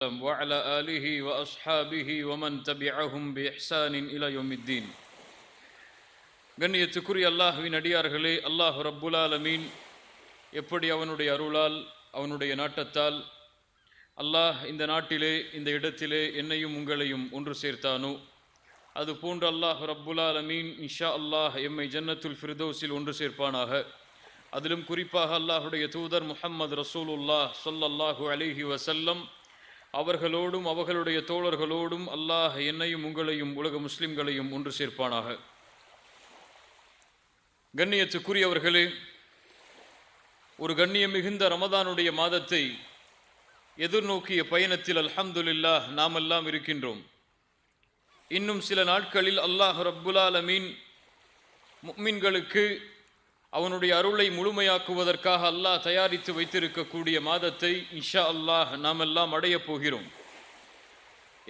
وعلى آله وأصحابه ومن تبعهم بإحسان إلى يوم الدين. கண்ணியத்துக்குரிய அல்லாஹ்வின் அடியார்களே, அல்லாஹ் ரப்புல் ஆலமீன் எப்படி அவனுடைய அருளால் அவனுடைய நாட்டத்தால் அல்லாஹ் இந்த நாட்டிலே இந்த இடத்திலே என்னையும் உங்களையும் ஒன்று சேர்த்தானோ, அது போன்று அல்லாஹ் ரப்புல் ஆலமீன் இன்ஷா அல்லாஹ் எம்மை ஜன்னத்துல் ஃபிர்தௌஸில் ஒன்று சேர்ப்பானாக. அதிலும் குறிப்பாக அல்லாஹுடைய தூதர் முஹம்மது ரசூலுல்லாஹ் ஸல்லல்லாஹு அலைஹி வஸல்லம் அவர்களோடும் அவர்களுடைய தோழர்களோடும் அல்லாஹ் என்னையும் உங்களையும் உலக முஸ்லிம்களையும் ஒன்று சேர்ப்பானாக. கண்ணியத்துக்குரியவர்களே, ஒரு கண்ணியம் மிகுந்த ரமதானுடைய மாதத்தை எதிர்நோக்கிய பயணத்தில் அல்ஹம்துலில்லாஹ் நாமெல்லாம் இருக்கின்றோம். இன்னும் சில நாட்களில் அல்லாஹ் ரப்புல் ஆலமீன் முஃமின்களுக்கு அவனுடைய அருளை முழுமையாக்குவதற்காக அல்லாஹ் தயாரித்து வைத்திருக்கக்கூடிய மாதத்தை இன்ஷா அல்லாஹ் நாமெல்லாம் அடையப் போகிறோம்.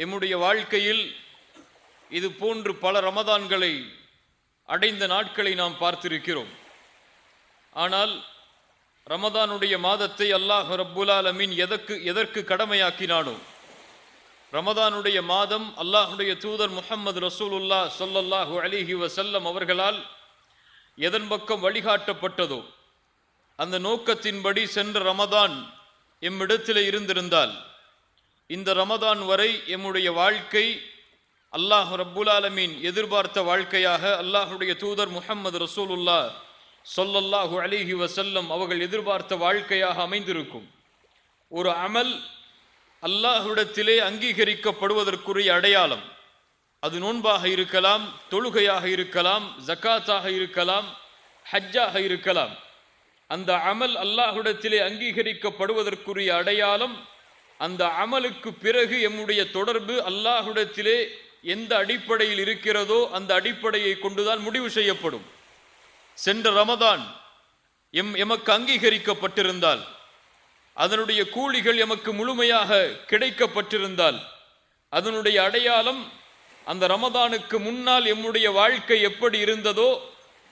எம்முடைய வாழ்க்கையில் இது போன்று பல ரமதான்களை அடைந்த நாட்களை நாம் பார்த்திருக்கிறோம். ஆனால் ரமதானுடைய மாதத்தை அல்லாஹ் ரப்புல் ஆலமீன் எதற்கு கடமையாக்கினானோ, ரமதானுடைய மாதம் அல்லாஹுடைய தூதர் முஹம்மது ரசூலுல்லாஹ் ஸல்லல்லாஹு அலைஹி வஸல்லம் அவர்களால் எதன் பக்கம் வழிகாட்டப்பட்டதோ அந்த நோக்கத்தின்படி சென்ற ரமதான் எம்மிடத்திலே இருந்திருந்தால், இந்த ரமதான் வரை எம்முடைய வாழ்க்கை அல்லாஹ் ரப்புல் ஆலமீன் எதிர்பார்த்த வாழ்க்கையாக, அல்லாஹுடைய தூதர் முஹம்மது ரசூலுல்லாஹ் ஸல்லல்லாஹு அலைஹி வஸல்லம் அவர்கள் எதிர்பார்த்த வாழ்க்கையாக அமைந்திருக்கும். ஒரு அமல் அல்லாஹ்விடத்திலே அங்கீகரிக்கப்படுவதற்குரிய அடையாளம். அது நோன்பாக இருக்கலாம், தொழுகையாக இருக்கலாம், ஜக்காத்தாக இருக்கலாம், ஹஜ்ஜாக இருக்கலாம். அந்த அமல் அல்லாஹ்விடத்திலே அங்கீகரிக்கப்படுவதற்குரிய அடையாளம், அந்த அமலுக்கு பிறகு எம்முடைய தொடர்பு அல்லாஹ்விடத்திலே எந்த அடிப்படையில் இருக்கிறதோ அந்த அடிப்படையை கொண்டுதான் முடிவு செய்யப்படும். சென்ற ரமதான் எமக்கு அங்கீகரிக்கப்பட்டிருந்தால், அதனுடைய கூலிகள் எமக்கு முழுமையாக கிடைக்கப்பட்டிருந்தால், அதனுடைய அடையாளம் அந்த ரமதானுக்கு முன்னால் எம்முடைய வாழ்க்கை எப்படி இருந்ததோ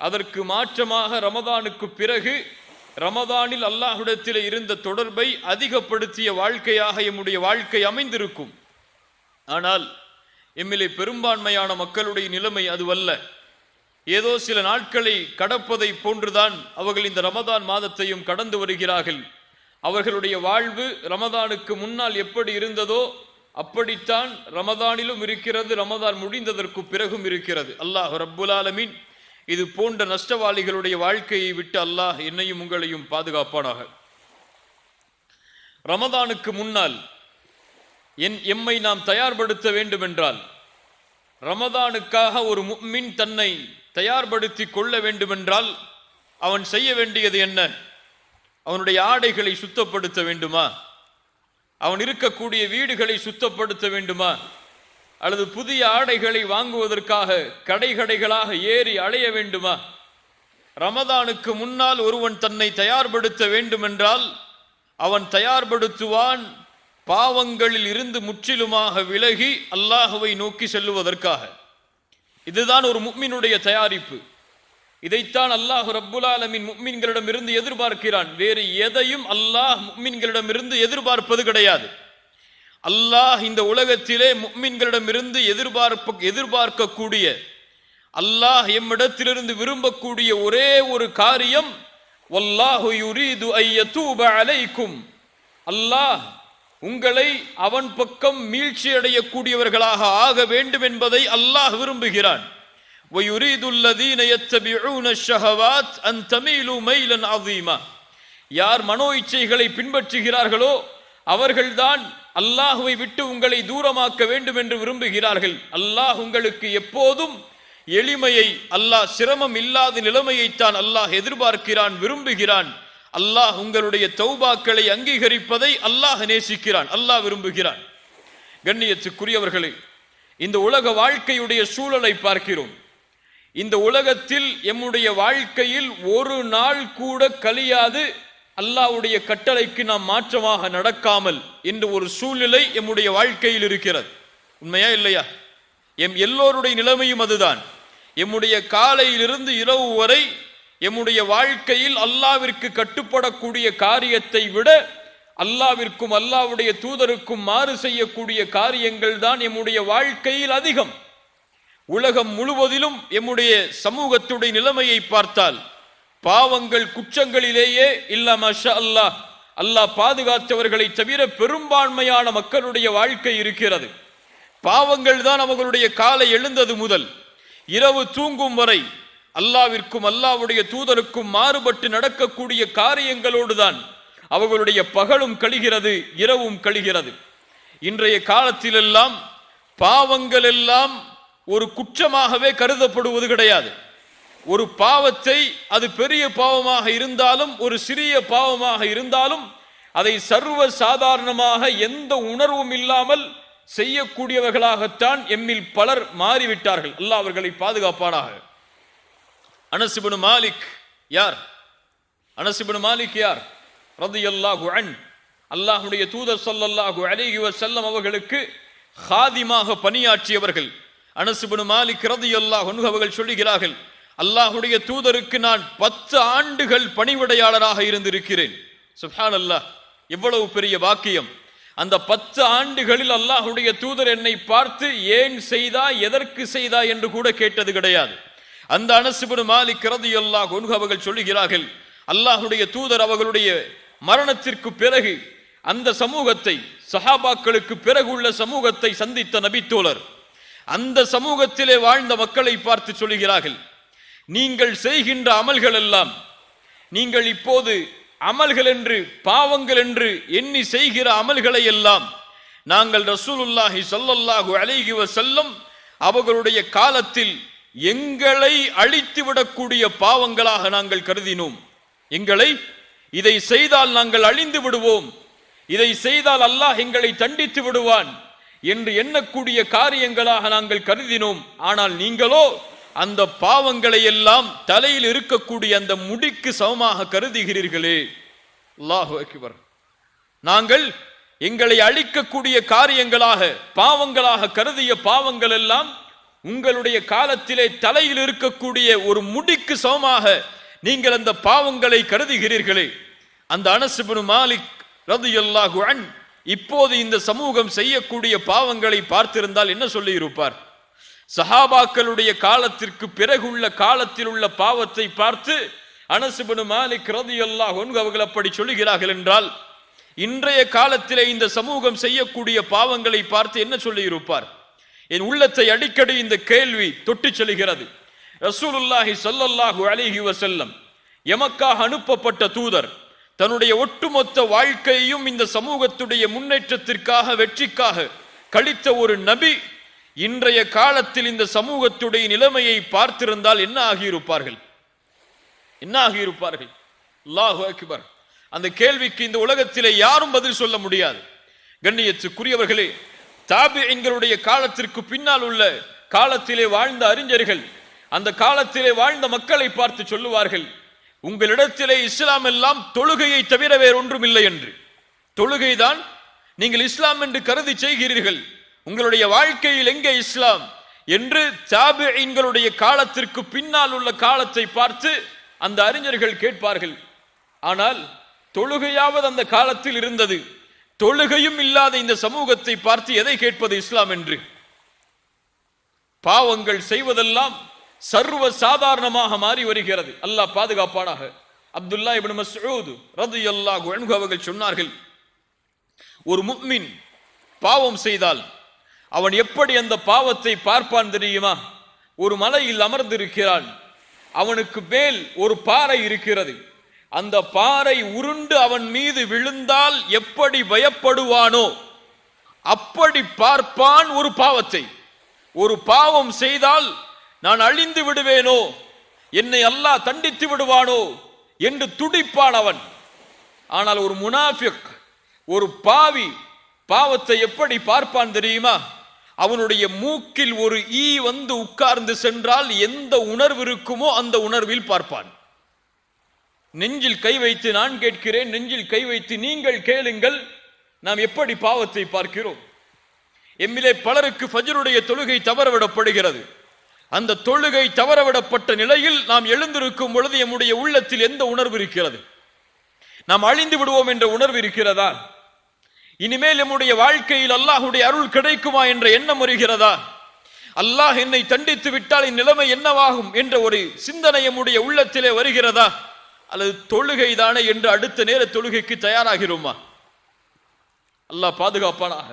அதற்கு மாற்றமாக ரமதானுக்கு பிறகு ரமதானில் அல்லாஹ்விடத்திலே இருந்த தொடர்பை அதிகப்படுத்திய வாழ்க்கையாக எம்முடைய வாழ்க்கை அமைந்திருக்கும். ஆனால் எம்மிலே பெரும்பான்மையான மக்களுடைய நிலைமை அதுவல்ல. ஏதோ சில நாட்களை கடப்பதை போன்றுதான் அவர்கள் இந்த ரமதான் மாதத்தையும் கடந்து வருகிறார்கள். அவர்களுடைய வாழ்வு ரமதானுக்கு முன்னால் எப்படி இருந்ததோ அப்படித்தான் ரமதானிலும் இருக்கிறது, ரமதான் முடிந்ததற்கு பிறகும் இருக்கிறது. அல்லாஹ் ரப்புல் ஆலமீன் இது போன்ற நஷ்டவாளிகளுடைய வாழ்க்கையை விட்டு அல்லாஹ் என்னையும் உங்களையும் பாதுகாப்பானாக. ரமதானுக்கு முன்னால் எம்மை நாம் தயார்படுத்த வேண்டும் என்றால், ரமதானுக்காக ஒரு முஃமின் தன்னை தயார்படுத்தி கொள்ள வேண்டுமென்றால் அவன் செய்ய வேண்டியது என்ன? அவனுடைய ஆடைகளை சுத்தப்படுத்த வேண்டுமா? அவன் இருக்கக்கூடிய வீடுகளை சுத்தப்படுத்த வேண்டுமா? அல்லது புதிய ஆடைகளை வாங்குவதற்காக கடைகளாக ஏறி அலைய வேண்டுமா? ரமதானுக்கு முன்னால் ஒருவன் தன்னை தயார்படுத்த வேண்டுமென்றால் அவன் தயார்படுத்துவான் பாவங்களில் இருந்து முற்றிலுமாக விலகி அல்லாஹ்வை நோக்கி செல்லுவதற்காக. இதுதான் ஒரு முஃமினுடைய தயாரிப்பு. இதைத்தான் அல்லாஹ் ரப்புல் ஆலமீன் முஃமின்களிடமிருந்து எதிர்பார்க்கிறான். வேறு எதையும் அல்லாஹ் முஃமின்களிடமிருந்து எதிர்பார்ப்பது கிடையாது. அல்லாஹ் இந்த உலகத்திலே முஃமின்களிடமிருந்து எதிர்பார்க்கக்கூடிய, அல்லாஹ் எம்மிடத்திலிருந்து விரும்பக்கூடிய ஒரே ஒரு காரியம், வல்லாஹு யுரீது அய்யதூப அலைக்கும், அல்லாஹ் உங்களை அவன் பக்கம் மீழ்ச்சி அடையக்கூடியவர்களாக ஆக வேண்டும் என்பதை அல்லாஹ் விரும்புகிறான். وَيُرِيدُ الَّذِينَ يَتَّبِعُونَ الشَّهَوَاتِ أَن تَمِيلُوا مَيْلًا عَظِيمًا. யார் மனோ இச்சைகளை பின்பற்றுகிறார்களோ அவர்கள்தான் அல்லாஹ்வை விட்டு உங்களை தூரமாக்க வேண்டும் என்று விரும்புகிறார்கள். அல்லாஹ் உங்களுக்கு எப்போதும் எளிமையை, அல்லாஹ் சிரமம் இல்லாத நிலைமையைத்தான் அல்லாஹ் எதிர்பார்க்கிறான், விரும்புகிறான். அல்லாஹ் உங்களுடைய தௌபாக்களை அங்கீகரிப்பதை அல்லாஹ் நேசிக்கிறான், அல்லாஹ் விரும்புகிறான். கண்ணியத்துக்குரியவர்களே, இந்த உலக வாழ்க்கையுடைய சூழலை பார்க்கிறோம். இந்த உலகத்தில் எம்முடைய வாழ்க்கையில் ஒரு நாள் கூட கழியாது அல்லாஹ்வுடைய கட்டளைக்கு நாம் மாற்றமாக நடக்காமல் என்ற ஒரு சூழ்நிலை எம்முடைய வாழ்க்கையில் இருக்கிறது. உண்மையா இல்லையா? எல்லோருடைய நிலைமையும் அதுதான். எம்முடைய காலையிலிருந்து இரவு வரை எம்முடைய வாழ்க்கையில் அல்லாஹ்விற்கு கட்டுப்படக்கூடிய காரியத்தை விட அல்லாவிற்கும் அல்லாஹ்வுடைய தூதருக்கும் மாறு செய்யக்கூடிய காரியங்கள் தான் எம்முடைய வாழ்க்கையில் அதிகம். உலகம் முழுவதிலும் எம்முடைய சமூகத்துடைய நிலைமையை பார்த்தால் பாவங்கள் குற்றங்களிலேயே இல்ல மாஷா அல்லாஹ், அல்லாஹ் பாதுகாத்தவர்களை தவிர பெரும்பான்மையான மக்களுடைய வாழ்க்கை இருக்கிறது. பாவங்கள் தான் அவர்களுடைய காலை எழுந்தது முதல் இரவு தூங்கும் வரை அல்லாவிற்கும் அல்லாஹ்வுடைய தூதருக்கும் மாறுபட்டு நடக்கக்கூடிய காரியங்களோடு தான் அவர்களுடைய பகலும் கழிகிறது, இரவும் கழிகிறது. இன்றைய காலத்திலெல்லாம் பாவங்கள் எல்லாம் ஒரு குற்றமாகவே கருதப்படுவது கிடையாது. ஒரு பாவத்தை, அது பெரிய பாவமாக இருந்தாலும் ஒரு சிறிய பாவமாக இருந்தாலும் அதை சர்வ சாதாரணமாக எந்த உணர்வும் இல்லாமல் செய்யக்கூடியவர்களாகத்தான் எம்மில் பலர் மாறிவிட்டார்கள். அல்லாஹ் அவர்களை பாதுகாப்பானாக. அனஸ் இப்னு மாலிக் யார்? அனஸ் இப்னு மாலிக் யார்? ரலியல்லாஹு அன்ஹு. அல்லாஹ்வுடைய தூதர் ஸல்லல்லாஹு அலைஹி வஸல்லம் அவர்களுக்கு காதிமாக பணியாற்றியவர்கள். அனஸ் இப்னு மாலிக் ரலியல்லாஹு அன்ஹு அவர்கள் சொல்லுகிறார்கள், அல்லாஹ்வுடைய தூதருக்கு நான் 10 ஆண்டுகள் பணிவிடையாளராக இருந்திருக்கிறேன். சுப்ஹானல்லாஹ், எவ்வளவு பெரிய பாக்கியம்! அந்த 10 ஆண்டுகளில் அல்லாஹ்வுடைய தூதர் என்னை பார்த்து ஏன் செய்தா, எதற்கு செய்தா என்று கூட கேட்டது கிடையாது. அந்த அனஸ் இப்னு மாலிக் ரலியல்லாஹு அன்ஹு அவர்கள் சொல்லுகிறார்கள், அல்லாஹ்வுடைய தூதர் அவர்களுடைய மரணத்திற்கு பிறகு அந்த சமூகத்தை, சஹாபாக்களுக்கு பிறகு உள்ள சமூகத்தை சந்தித்த நபித்தோழர் அந்த சமூகத்திலே வாழ்ந்த மக்களை பார்த்து சொல்லுகிறார்கள், நீங்கள் செய்கின்ற அமல்கள் எல்லாம், நீங்கள் இப்போது அமல்கள் என்று பாவங்கள் என்று எண்ணி செய்கிற அமல்களை எல்லாம் நாங்கள் ரசூலுல்லாஹி ஸல்லல்லாஹு அலைஹி வஸல்லம் அவர்களுடைய காலத்தில் எங்களை அழித்து விடக்கூடிய பாவங்களாக நாங்கள் கருதினோம். எங்களை, இதை செய்தால் நாங்கள் அழிந்து விடுவோம், இதை செய்தால் அல்லாஹ் எங்களை தண்டித்து விடுவான் என்று எண்ணக்கூடிய காரியங்களாக நாங்கள் கருதினோம். ஆனால் நீங்களோ அந்த பாவங்களை எல்லாம் தலையில் இருக்கக்கூடிய அந்த முடிக்கு சமமாக கருதுகிறீர்களே. அல்லாஹு அக்பர். நாங்கள் எங்களை அழிக்கக்கூடிய காரியங்களாக, பாவங்களாக கருதிய பாவங்கள் எல்லாம் உங்களுடைய காலத்திலே தலையில் இருக்கக்கூடிய ஒரு முடிக்கு சமமாக நீங்கள் அந்த பாவங்களை கருதுகிறீர்களே. அந்த அனஸ் இப்னு மாலிக் ரலியல்லாஹு அன்ஹு இப்போது இந்த சமூகம் செய்யக்கூடிய பாவங்களை பார்த்திருந்தால் என்ன சொல்லி இருப்பார்? சஹாபாக்களுடைய காலத்திற்கு பிறகுள்ள காலத்தில் உள்ள பாவத்தை பார்த்து அனஸ் இப்னு மாலிக் ரலியல்லாஹு அன்ஹு அவர்கள் அப்படி சொல்லுகிறார்கள் என்றால், இன்றைய காலத்திலே இந்த சமூகம் செய்யக்கூடிய பாவங்களை பார்த்து என்ன சொல்லி இருப்பார்? என் உள்ளத்தை அடிக்கடி இந்த கேள்வி தொட்டு செல்கிறது. ரசூலுல்லாஹி ஸல்லல்லாஹு அலைஹி வஸல்லம் எமக்காக அனுப்பப்பட்ட தூதர் தன்னுடைய ஒட்டுமொத்த வாழ்க்கையையும் இந்த சமூகத்துடைய முன்னேற்றத்திற்காக, வெற்றிக்காக கழித்த ஒரு நபி இன்றைய காலத்தில் இந்த சமூகத்துடைய நிலைமையை பார்த்திருந்தால் என்ன ஆகியிருப்பார்கள்? என்ன ஆகியிருப்பார்கள்? அல்லாஹு அக்பர். அந்த கேள்விக்கு இந்த உலகத்திலே யாரும் பதில் சொல்ல முடியாது. கண்ணியத்துக்குரியவர்களே, தாபிஈன்களுடைய காலத்திற்கு பின்னால் உள்ள காலத்திலே வாழ்ந்த அறிஞர்கள் அந்த காலத்திலே வாழ்ந்த மக்களை பார்த்து சொல்லுவார்கள், உங்களிடத்திலே இஸ்லாம் எல்லாம் தொழுகையை தவிர வேறொன்றும் இல்லை என்று. தொழுகைதான் நீங்கள் இஸ்லாம் என்று கருதி செய்கிறீர்கள், உங்களுடைய வாழ்க்கையில் எங்கே இஸ்லாம் என்று தாபிஈன்களுடைய காலத்திற்கு பின்னால் உள்ள காலத்தை பார்த்து அந்த அறிஞர்கள் கேட்பார்கள். ஆனால் தொழுகையாவது அந்த காலத்தில் இருந்தது, தொழுகையும் இல்லாத இந்த சமூகத்தை பார்த்து எதை கேட்பது இஸ்லாம் என்று? பாவங்கள் செய்வதெல்லாம் சர்வ சாதாரணமாக மாறி வருகிறது. அல்லாஹ் பாதுகாப்பானாக. அப்துல்லா இப்னு மஸ்ஊத் ரலியல்லாஹு அன்ஹு அவர்கள் சொன்னார்கள், ஒரு முஃமின் பாவம் செய்தால் அவன் எப்படி அந்த பாவத்தை பார்ப்பான் தெரியுமா? ஒரு மலையில் அமர்ந்திருக்கிறான், அவனுக்கு மேல் ஒரு பாறை இருக்கிறது, அந்த பாறை உருண்டு அவன் மீது விழுந்தால் எப்படி பயப்படுவானோ அப்படி பார்ப்பான் ஒரு பாவத்தை. ஒரு பாவம் செய்தால் நான் அழிந்து விடுவேனோ, என்னை அல்லாஹ் தண்டித்து விடுவானோ என்று துடிப்பான் அவன். ஆனால் ஒரு முனாஃபிக், ஒரு பாவி பாவத்தை எப்படி பார்ப்பான் தெரியுமா? அவனுடைய மூக்கில் ஒரு ஈ வந்து உட்கார்ந்து சென்றால் எந்த உணர்வு இருக்குமோ அந்த உணர்வில் பார்ப்பான். நெஞ்சில் கை வைத்து நான் கேட்கிறேன், நெஞ்சில் கை வைத்து நீங்கள் கேளுங்கள், நாம் எப்படி பாவத்தை பார்க்கிறோம்? எம்மிலே பலருக்கு ஃபஜ்ருடைய தொழுகை தவறவிடப்படுகிறது. அந்த தொழுகை தவறவிடப்பட்ட நிலையில் நாம் எழுந்திருக்கும் பொழுது நம்முடைய உள்ளத்தில் எந்த உணர்வு இருக்கிறது? நாம் அழிந்து விடுவோம் என்ற உணர்வு இருக்கிறதா? இனிமேல் நம்முடைய வாழ்க்கையில் அல்லாஹுடைய அருள் கிடைக்குமா என்ற எண்ணம் வருகிறதா? அல்லாஹ் என்னை தண்டித்து விட்டால் என் நிலைமை என்னவாகும் என்ற ஒரு சிந்தனை நம்முடைய உள்ளத்திலே வருகிறதா? அல்லது தொழுகை தானே என்று அடுத்த நேர தொழுகைக்கு தயாராகிறோமா? அல்லாஹ் பாதுகாப்பானாக.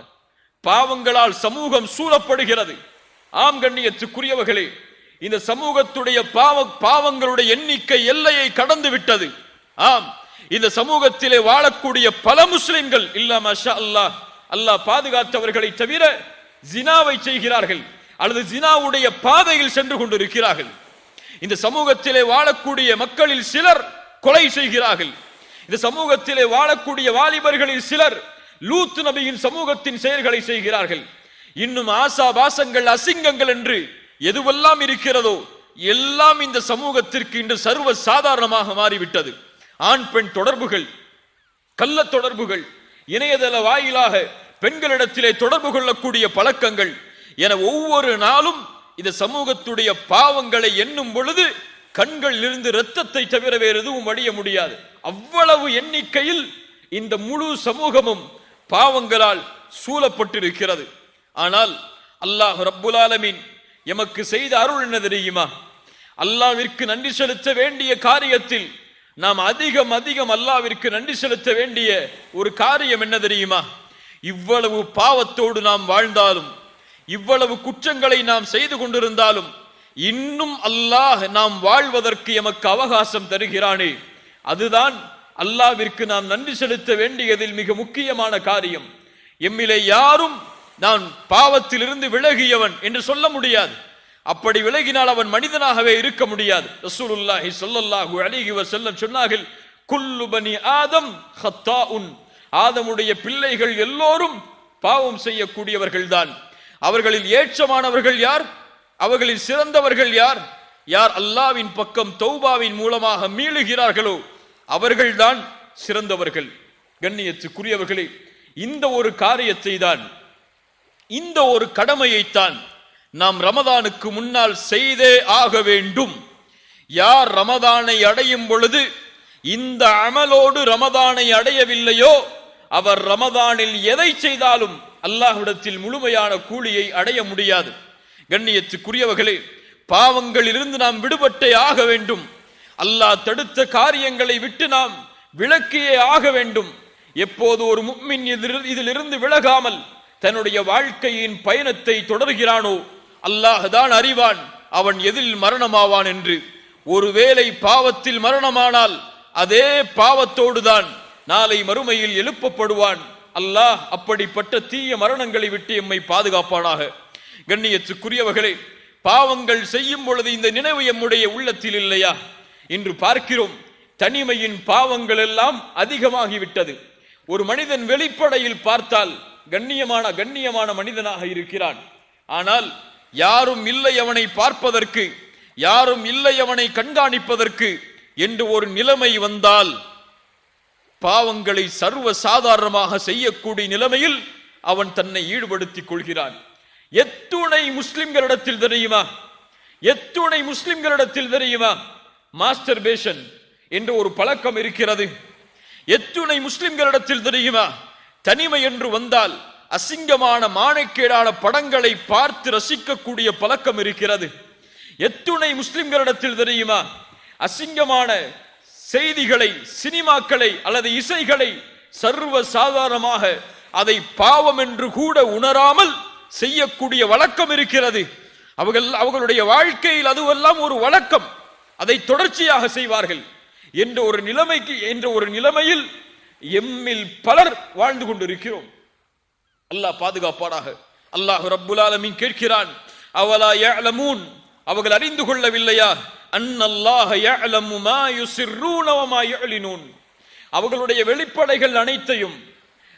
பாவங்களால் சமூகம் சூழப்படுகிறது. ஆம் கண்ணியத்துக்குரியவர்களே, இந்த சமூகத்துடைய பாவங்களுடைய எண்ணிக்கை எல்லையை கடந்து விட்டது. ஆம், இந்த சமூகத்திலே வாழக்கூடிய பல முஸ்லிம்கள் இல்லா மாஷா அல்லாஹ், அல்லாஹ் பாதுகாத்தவர்களை தவிர ஜினாவை செய்கிறார்கள் அல்லது ஜினாவுடைய பாதையில் சென்று கொண்டிருக்கிறார்கள். இந்த சமூகத்திலே வாழக்கூடிய மக்களில் சிலர் கொலை செய்கிறார்கள். இந்த சமூகத்திலே வாழக்கூடிய வாலிபர்களில் சிலர் லூத் நபியின் சமூகத்தின் செயல்களை செய்கிறார்கள். இன்னும் ஆசாபாசங்கள், அசிங்கங்கள் என்று எதுவெல்லாம் இருக்கிறதோ எல்லாம் இந்த சமூகத்திற்கு இன்று சர்வ சாதாரணமாக மாறிவிட்டது. ஆண் பெண் தொடர்புகள், கள்ள தொடர்புகள், இணையதள வாயிலாக பெண்களிடத்திலே தொடர்பு கொள்ளக்கூடிய பழக்கங்கள் என ஒவ்வொரு நாளும் இந்த சமூகத்துடைய பாவங்களை எண்ணும் பொழுது கண்களில் இருந்து இரத்தத்தை தவிர வேறு எதுவும் வடிய முடியாது. அவ்வளவு எண்ணிக்கையில் இந்த முழு சமூகமும் பாவங்களால் சூழப்பட்டிருக்கிறது. ஆனால் அல்லாஹ் ரப்புல் ஆலமீன் எமக்கு செய்த அருள் என்ன தெரியுமா? அல்லாஹ்விற்கு நன்றி செலுத்த வேண்டிய காரியத்தில் நாம் அதிகம் அல்லாஹ்விற்கு நன்றி செலுத்த வேண்டிய ஒரு காரியம் என்ன தெரியுமா? இவ்வளவு பாவத்தோடு நாம் வாழ்ந்தாலும், இவ்வளவு குற்றங்களை நாம் செய்து கொண்டிருந்தாலும் இன்னும் அல்லாஹ் நாம் வாழ்வதற்கு எமக்கு அவகாசம் தருகிறானே, அதுதான் அல்லாஹ்விற்கு நாம் நன்றி செலுத்த வேண்டியதில் மிக முக்கியமான காரியம். எம்மிலே யாரும் நான் பாவத்திலிருந்து விலகியவன் என்று சொல்ல முடியாது. அப்படி விலகினால் அவன் மனிதனாகவே இருக்க முடியாது. ரசூலுல்லாஹி ஸல்லல்லாஹு அலைஹி வஸல்லம் சொன்னார்கள், குல்லு பனி ஆதம் ஹத்தாஉன், ஆதமுடைய பிள்ளைகள் எல்லோரும் பாவம் செய்யக்கூடியவர்கள் தான். அவர்களில் ஏற்றமானவர்கள் யார்? அவர்களில் சிறந்தவர்கள் யார்? யார் அல்லாஹ்வின் பக்கம் தௌபாவின் மூலமாக மீளுகிறார்களோ அவர்கள்தான் சிறந்தவர்கள். கண்ணியத்துக்குரியவர்களே, இந்த ஒரு காரியத்தை தான், இந்த ஒரு கடமையைத்தான் நாம் ரமதானுக்கு முன்னால் செய்தே ஆக வேண்டும். யார் ரமதானை அடையும் பொழுது இந்த அமலோடு ரமதானை அடையவில்லையோ அவர் ரமதானில் எதை செய்தாலும் அல்லாஹ்விடத்தில் முழுமையான கூலியை அடைய முடியாது. கண்ணியத்துக்குரியவர்களே, பாவங்களிலிருந்து நாம் விடுபட்டே ஆக வேண்டும். அல்லாஹ் தடுத்த காரியங்களை விட்டு நாம் விலக்கியே ஆக வேண்டும். எப்போது ஒரு முஃமின் இதிலிருந்து விலகாமல் தன்னுடைய வாழ்க்கையின் பயணத்தை தொடர்கிறானோ அல்லாஹ் தான் அறிவான் அவன் எதில் மரணமாவான் என்று. ஒருவேளை பாவத்தில் மரணமானால் அதே பாவத்தோடுதான் நாளை மறுமையில் எழுப்பப்படுவான். அல்லாஹ் அப்படிப்பட்ட தீய மரணங்களை விட்டு எம்மை பாதுகாப்பானாக. கண்ணியத்துக்குரியவர்களே, பாவங்கள் செய்யும் பொழுது இந்த நினைவு எம்முடைய உள்ளத்தில் இல்லையா? இன்று பார்க்கிறோம், தனிமையின் பாவங்கள் எல்லாம் அதிகமாகிவிட்டது. ஒரு மனிதன் வெளிப்படையில் பார்த்தால் கண்ணியமான மனிதனாக இருக்கிறான். ஆனால் யாரும் இல்லை அவனை பார்ப்பதற்கு, யாரும் இல்லை அவனை கண்காணிப்பதற்கு என்று ஒரு நிலைமை வந்தால் பாவங்களை சர்வ சாதாரணமாக செய்யக்கூடிய நிலைமையில் அவன் தன்னை ஈடுபடுத்திக் கொள்கிறான். எத்துணை முஸ்லிம்களிடத்தில் தெரியுமா, எத்துணை முஸ்லிம்களிடத்தில் தெரியுமா மாஸ்டர்பேஷன் என்ற ஒரு பழக்கம் இருக்கிறது. எத்துணை முஸ்லிம்களிடத்தில் தெரியுமா தனிமை என்று வந்தால் அசிங்கமான மானக்கேடான படங்களை பார்த்து ரசிக்கக்கூடிய பழக்கம் இருக்கிறது. எத்துணை முஸ்லிம்களிடத்தில் தெரியுமா அசிங்கமான செய்திகளை, சினிமாக்களை அல்லது இசைகளை சர்வ சாதாரணமாக அதை பாவம் என்று கூட உணராமல் செய்யக்கூடிய வழக்கம் இருக்கிறது. அவர்களுடைய வாழ்க்கையில் அதுவெல்லாம் ஒரு வழக்கம், அதை தொடர்ச்சியாக செய்வார்கள் என்ற ஒரு நிலைமையில் எம்மில் பலர் வாழ்ந்து கொண்டிருக்கிறோம். அல்லாஹ் பாதுகாப்பானாக. அல்லாஹ் ரப்புல் ஆலமீன் கேட்கிறான், அவலா யஅலமூன், அவர்கள் அறிந்து கொள்ளவில்லையா? அன்னல்லாஹ யஅலமு மா யுஸிர்ரூன வ மா யுஅலினூன், அவர்களுடைய வெளிப்படைகள் அனைத்தையும்,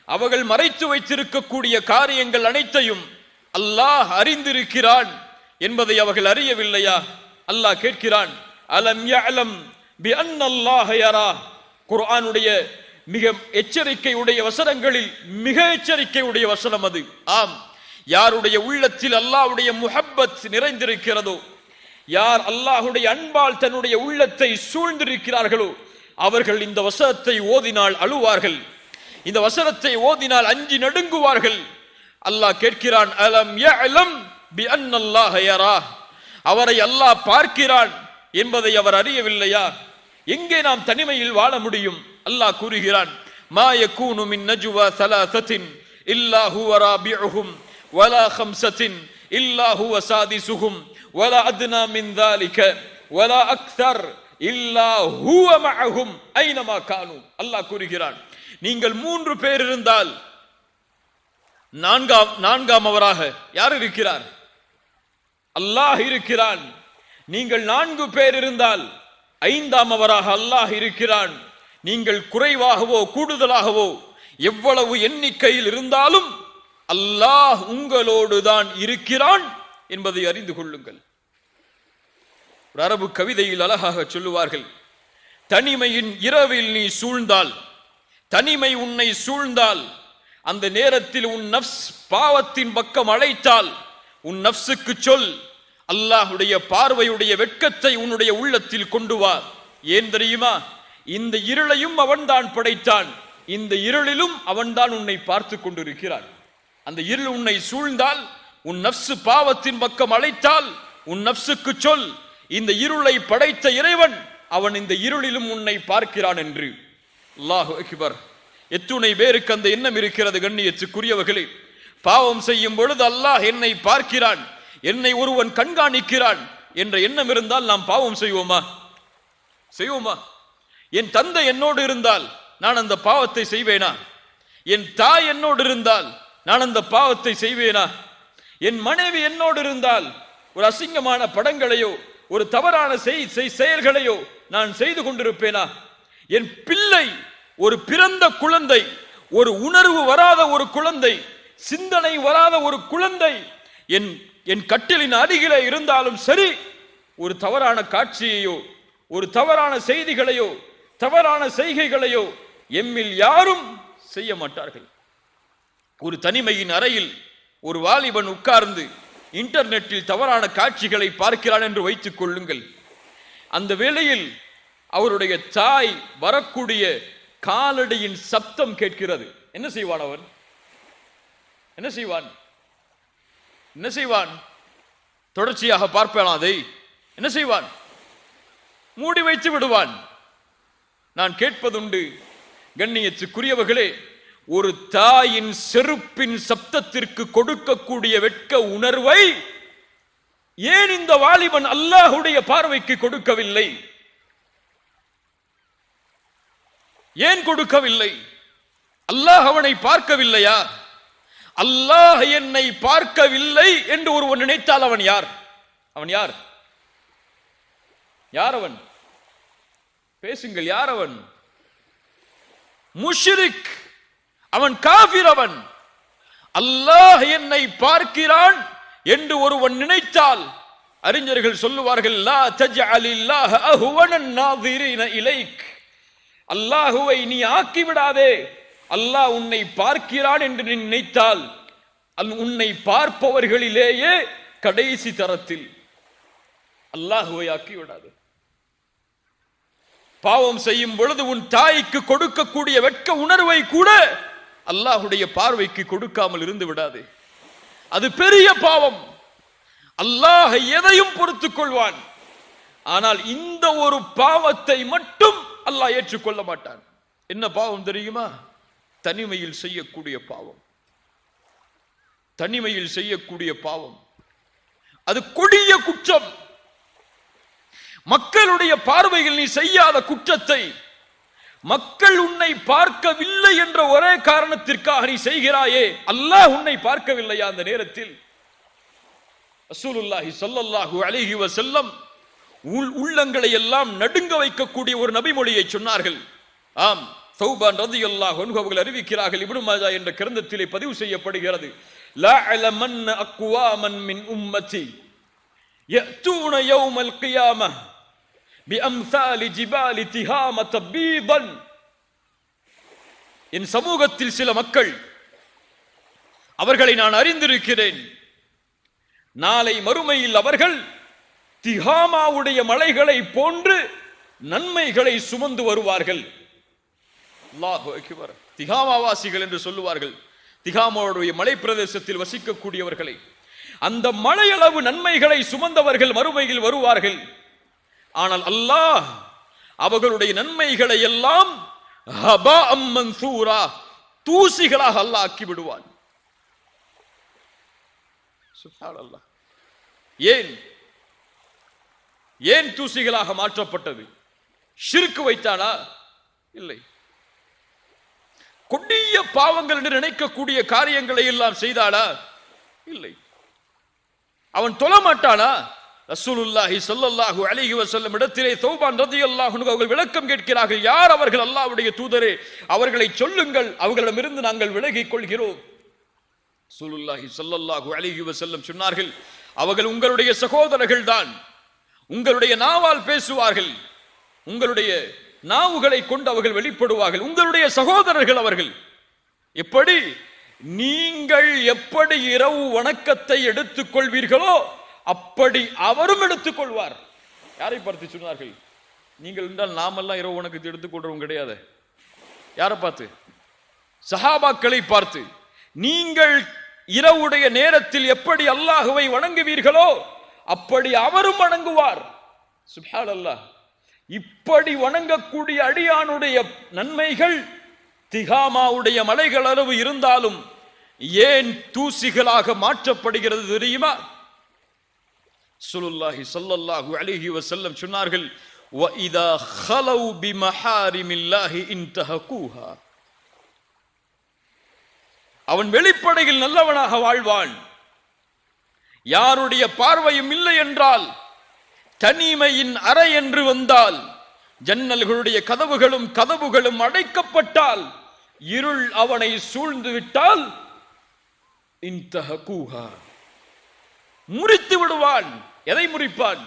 அவர்கள் மறைத்து வைத்திருக்கக்கூடிய காரியங்கள் அனைத்தையும் அல்லாஹ் அறிந்திருக்கிறான் என்பதை அவர்கள் அறியவில்லையா? அல்லாஹ் கேட்கிறான், அலம் யஅலம் பி அன்னல்லாஹ யரா. குர்ஆனுடைய மிக எச்சரிக்கையுடைய வசனங்களில் மிக எச்சரிக்கையுடைய வசனம் அது. ஆம், யாருடைய உள்ளத்தில் அல்லாஹ்வுடைய முஹப்பத் நிறைந்திருக்கிறதோ, யார் அல்லாஹ்வுடைய அன்பால் தன்னுடைய உள்ளத்தை சூழ்ந்திருக்கிறார்களோ அவர்கள் இந்த வசனத்தை ஓதினால் அழுவார்கள், இந்த வசனத்தை ஓதினால் அஞ்சி நடுங்குவார்கள். அல்லாஹ் கேட்கிறான், அலம் யஅலம் பிஅன்னல்லாஹ யரா, அவரை அல்லாஹ் பார்க்கிறான் என்பதை அவர் அறியவில்லையா? எங்கே நாம் தனிமையில் வாழ முடியும்? அல்லாஹ் கூறுகிறான், மா யகூனு மின் நஜ்வா ஸலாஸத்தின் இல்லா ஹுவ ராபிஉஹும் வலா ஹம்ஸத்தின் இல்லா ஹுவ சாதிஸுஹும் வலா அத்னா மின் ذلك வலா அக்ஸர் இல்லா ஹுவ மஅஹும் ஐனமா கானு. அல்லாஹ் கூறுகிறான், நீங்கள் 3 பேர் இருந்தால் நான்காம் அவராக யார் இருக்கிறார்? அல்லாஹ் இருக்கிறான். நீங்கள் 4 பேர் இருந்தால் 5ஆம் அவராக அல்லாஹ் இருக்கிறான். நீங்கள் குறைவாகவோ கூடுதலாகவோ எவ்வளவு எண்ணிக்கையில் இருந்தாலும் அல்லாஹ் உங்களோடு தான் இருக்கிறான் என்பதை அறிந்து கொள்ளுங்கள். ஒரு அரபு கவிதையில் அழகாக சொல்லுவார்கள், தனிமையின் இரவில் நீ சூழ்ந்தால், தனிமை உன்னை சூழ்ந்தால், அந்த நேரத்தில் உன் நஃப்ஸ் பாவத்தின் பக்கம் அழைத்தால் உன் நஃப்ஸுக்கு சொல், அல்லாஹுடைய பார்வையுடைய வெட்கத்தை உன்னுடைய உள்ளத்தில் கொண்டு வா. ஏன் தெரியுமா? இந்த இருளையும் அவன்தான் படைத்தான், இந்த இருளிலும் அவன்தான் உன்னை பார்த்து கொண்டிருக்கிறான். அந்த இருள் உன்னை சூழ்ந்தால், உன் நஃப்ஸ் பாவத்தின் பக்கம் அழைத்தால் உன் நஃப்ஸுக்கு சொல், இந்த இருளை படைத்த இறைவன் அவன் இந்த இருளிலும் உன்னை பார்க்கிறான் என்று. அல்லாஹு அக்பர். எத்துணை பேருக்கு அந்த எண்ணம் இருக்கிறது கண்ணியத்துக்குரியவர்களே? பாவம் செய்யும் பொழுது அல்லாஹ் என்னை பார்க்கிறான், என்னை ஒருவன் கண்காணிக்கிறான் என்ற எண்ணம் இருந்தால் நாம் பாவம் செய்வோமா? செய்வோமா? என் தந்தை என்னோடு இருந்தால் நான் அந்த பாவத்தை செய்வேனா? என் தாய் என்னோடு இருந்தால் நான் அந்த பாவத்தை செய்வேனா? என் மனைவி என்னோடு இருந்தால் ஒரு அசிங்கமான படங்களையோ ஒரு தவறான செயல்களையோ நான் செய்து கொண்டிருப்பேனா? என் பிள்ளை, ஒரு பிறந்த குழந்தை, ஒரு உணர்வு வராத ஒரு குழந்தை, சிந்தனை வராத ஒரு குழந்தை என் கட்டிலின் அருகிலே இருந்தாலும் சரி, ஒரு தவறான காட்சியையோ ஒரு தவறான செய்திகளையோ தவறான செய்கைகளையோ எம்மில் யாரும் செய்ய மாட்டார்கள். ஒரு தனிமையின் அறையில் ஒரு வாலிபன் உட்கார்ந்து இன்டர்நெட்டில் தவறான காட்சிகளை பார்க்கிறான் என்று வைத்துக் கொள்ளுங்கள். அந்த வேளையில் அவருடைய தாய் வரக்கூடிய காலடியின் சப்தம் கேட்கிறது. என்ன செய்வான் அவன்? என்ன செய்வான்? என்ன செய்வான்? தொடர்ச்சியாக பார்ப்பான் அதை? என்ன செய்வான்? மூடி வைத்து விடுவான். நான் கேட்பதுண்டு கண்ணியத்துக்குரியவர்களே, ஒரு தாயின் செருப்பின் சப்தத்திற்கு கொடுக்கக்கூடிய வெட்க உணர்வை ஏன் இந்த வாலிபன் அல்லாஹுடைய பார்வைக்கு கொடுக்கவில்லை? ஏன் கொடுக்கவில்லை? அல்லாஹ் அவனை பார்க்கவில்லையா? அல்லாஹ் என்னை பார்க்கவில்லை என்று ஒருவன் நினைத்தால் அவன் யார்? அவன் யார்? யார் அவன்? பேசுங்கள். யார் அவன்? முஷ்ரிக், அவன் காஃபிர். அவன் அல்லாஹ் என்னை பார்க்கிறான் என்று ஒருவன் நினைத்தால் அறிஞர்கள் சொல்லுவார்கள், லா தஜ்அலில்லாஹ அஹ்வனன் நாஸிரீன இலைக், அல்லாஹுவை நீ ஆக்கிவிடாதே. அல்லாஹ் உன்னை பார்க்கிறான் என்று நீ நினைத்தால் உன்னை பார்ப்பவர்களிலேயே கடைசி தரத்தில் அல்லாஹுவை ஆக்கிவிடாது. பாவம் செய்யும் பொழுது உன் தாய்க்கு கொடுக்கக்கூடிய வெட்க உணர்வை கூட அல்லாஹுடைய பார்வைக்கு கொடுக்காமல் இருந்து விடாது. அது பெரிய பாவம். அல்லாஹ் எதையும் பொறுத்துக் கொள்வான். ஆனால் இந்த ஒரு பாவத்தை மட்டும் அல்லாஹ் ஏற்றுக்கொள்ள மாட்டான். என்ன பாவம் தெரியுமா? தனிமையில் செய்யக்கூடிய பாவம். தனிமையில் செய்யக்கூடிய பாவம் அது கொடிய குற்றம். மக்களுடைய பார்வையில் நீ செய்யாத குற்றத்தை மக்கள் உன்னை பார்க்கவில்லை என்ற ஒரே காரணத்திற்காக நீ செய்கிறாயே, அல்லாஹ் உன்னை பார்க்கவில்லையா? அந்த நேரத்தில் ரசூலுல்லாஹி ஸல்லல்லாஹு அலைஹி வஸல்லம் உள்ளங்களை எல்லாம் நடுங்க வைக்கக்கூடிய ஒரு நபிமொழியை சொன்னார்கள். ஆம், தௌபான் ரலியல்லாஹு அன்ஹு அவர்கள் அறிவிக்கிறார்கள். இப்னு மாஜா என்ற கிரந்தத்திலே பதிவு செய்யப்படுகிறது. லா அலமன் அக்வாமன் மின் உம்மதி யஅதூன யௌமல் கியாமஹ் பிஅம்சாலி ஜிபாலி திஹாமத பீதன். என் சமூகத்தில் சில மக்கள், அவர்களை நான் அறிந்திருக்கிறேன், நாளை மறுமையில் அவர்கள் திஹாமாவுடைய மலைகளை போன்று நன்மைகளை சுமந்து வருவார்கள். அல்லாஹு அக்பர். திகாமாவாசிகள் என்று சொல்லுவார்கள். திகாமாவுடைய மலை பிரதேசத்தில் வசிக்கக்கூடியவர்களை, அந்த மலையளவு நன்மைகளை சுமந்தவர்கள் மறுமையில் வருவார்கள். ஆனால் அல்லாஹ் அவர்களுடைய நன்மைகளை எல்லாம் ஹபாஅம் மன்சூரா, தூசிகளாக அல்லாஹ் ஆக்கி விடுவான். சுப்ஹானல்லாஹ். ஏன் தூசிகளாக மாற்றப்பட்டது? ஷிர்க் வைத்தானா? இல்லை. கொடிய பாவங்கள் என்று நினைக்கக்கூடிய காரியங்களை எல்லாம் செய்தானா? இல்லை. அவன் தொழமாட்டானா? ரசூலுல்லாஹி ஸல்லல்லாஹு அலைஹி வஸல்லம் இடத்திலே தௌபான் ரலியல்லாஹு அன்ஹு அவர்கள் விளக்கம் கேட்கிறார்கள். யார் அவர்கள்? அல்லாஹ்வுடைய தூதரே, அவர்களை சொல்லுங்கள், அவர்களிடமிருந்து நாங்கள் விலகிக் கொள்கிறோம். ரசூலுல்லாஹி ஸல்லல்லாஹு அலைஹி வஸல்லம் சொன்னார்கள், அவர்கள் உங்களுடைய சகோதரர்கள் தான். உங்களுடைய நாவால் பேசுவார்கள், உங்களுடைய நாவுகளை கொண்டு அவர்கள் வெளிப்படுவார்கள். உங்களுடைய சகோதரர்கள் அவர்கள். எப்படி? நீங்கள் எப்படி இரவு வணக்கத்தை எடுத்துக் கொள்வீர்களோ அப்படி அவரும் எடுத்துக் கொள்வார். யாரை பார்த்து சொன்னார்கள்? நீங்கள் என்றால் நாமெல்லாம் இரவு வணக்கத்தை எடுத்துக்கொள்றவங்க கிடையாது. யாரை பார்த்து? சஹாபாக்களை பார்த்து. நீங்கள் இரவுடைய நேரத்தில் எப்படி அல்லாஹுவை வணங்குவீர்களோ அப்படி அவரும் வணங்குவார். சுப்ஹானல்லாஹ். இப்படி வணங்கக்கூடிய அடியானுடைய நன்மைகள் திகாமாவுடைய மலைகள் அளவு இருந்தாலும் ஏன் தூசிகளாக மாற்றப்படுகிறது தெரியுமா? ரசூலுல்லாஹி ஸல்லல்லாஹு அலைஹி வஸல்லம் சொன்னார்கள், வஇதா ஹலௌ பிமஹாரிமில்லாஹி இன்தஹகூஹா. அவன் வெளிப்படையில் நல்லவனாக வாழ்வான். யாருடைய பார்வையும் இல்லை என்றால், தனிமையின் அறை என்று வந்தால், ஜன்னல்களுடைய கதவுகளும் அடைக்கப்பட்டால், இருள் அவனை சூழ்ந்து விட்டால், இன்தஹகூஹா, முறித்து விடுவான். எதை முறிப்பான்?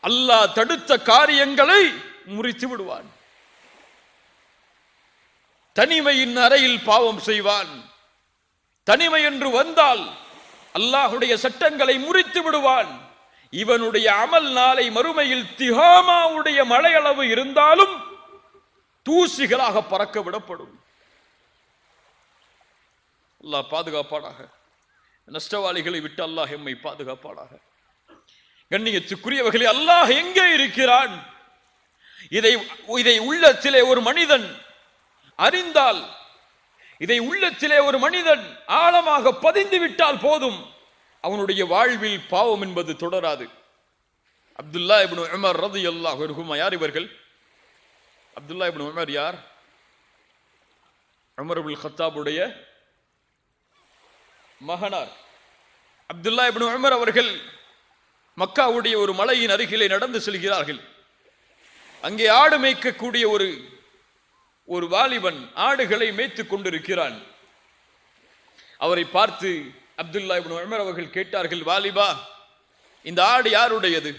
அல்லாஹ் தடுத்த காரியங்களை முறித்து விடுவான். தனிமையின் அறையில் பாவம் செய்வான். தனிமை என்று வந்தால் அல்லாஹுடைய சட்டங்களை முறித்து விடுவான். இவனுடைய அமல் நாளை மறுமையில் திகாமாவுடைய மலையளவு இருந்தாலும் தூசிகளாக பறக்க விடப்படும். அல்லாஹ் பாதுகாப்பானாக. நஷ்டவாளிகளை விட்டு அல்லாஹ் எம்மை பாதுகாப்பானாக. கண்ணியத்துக்குரியவர்களே, அல்லாஹ் எங்கே இருக்கிறான்? இதை உள்ளத்திலே ஒரு மனிதன் அறிந்தால், இதை உள்ளத்திலே ஒரு மனிதன் ஆழமாக பதிந்து விட்டால் போதும், அவனுடைய வாழ்வில் பாவம் என்பது தொடராது. அப்துல்லா இப்னு உமர் ரலியல்லாஹு அன்ஹுமா. யார் இவர்கள்? அப்துல்லா இப்னு உமர் யார்? உமர் இப்னு கத்தாபுடைய மகனார். அப்துல்லா இப்னு உமர் அவர்கள் மக்காவுடைய ஒரு மலையின் அருகிலே நடந்து செல்கிறார்கள். அங்கே ஆடு மேய்க்கக்கூடிய ஒரு வாலிபன் ஆடுகளை மேய்த்துக் கொண்டிருக்கிறான். அவரை பார்த்து அப்துல்லா இப்னு உமர் அவர்கள் கேட்டார்கள், வாலிபா, இந்த ஆடு யாருடையது?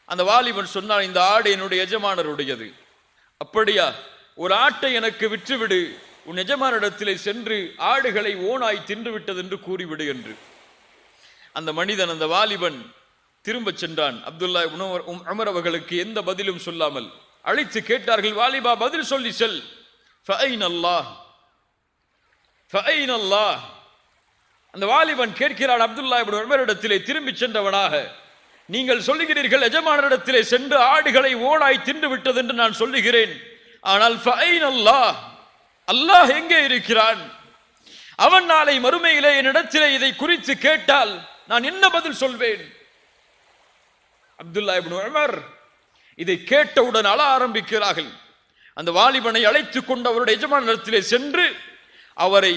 அந்த வாலிபன் சொன்னான், இந்த ஆடு என்னுடைய எஜமானருடையது. அப்படியா? ஒரு ஆட்டை எனக்கு விற்றுவிடு, உன் எஜமானிடத்திலே சென்று ஆடுகளை ஓனாய் தின்று விட்டது என்று கூறிவிடு என்று. அந்த மனிதன், அந்த வாலிபன் திரும்ப சென்றான். அப்துல்லா இப்னு உமர் அவர்களுக்கு எந்த பதிலும் சொல்லாமல் அழைத்து கேட்டார்கள், வாலிபா, பதில் சொல்லி செல். ஃபஐன் அல்லாஹ். அந்த வாலிபன் கேட்கிறான் அப்துல்லா இப்னு உமரிடத்திலே திரும்பி சென்றவனாக, நீங்கள் சொல்லுகிறீர்கள் எஜமானரிடத்திலே சென்று ஆடுகளை ஓனாய் தின்று விட்டது என்று நான் சொல்லுகிறேன். ஆனால் ஃபஐன் அல்லாஹ், அல்லாஹ் எங்கே இருக்கிறான்? அவன் நாளை மறுமையிலே என்னிடத்திலே இதை குறித்து கேட்டால் நான் என்ன பதில் சொல்வேன்? அப்துல்லா இப்னு உமர் இதை கேட்டவுடன் அழ ஆரம்பிக்கிறார்கள். அந்த வாலிபனை அழைத்துக் கொண்டு அவருடைய எஜமானிடத்திலே சென்று அவரை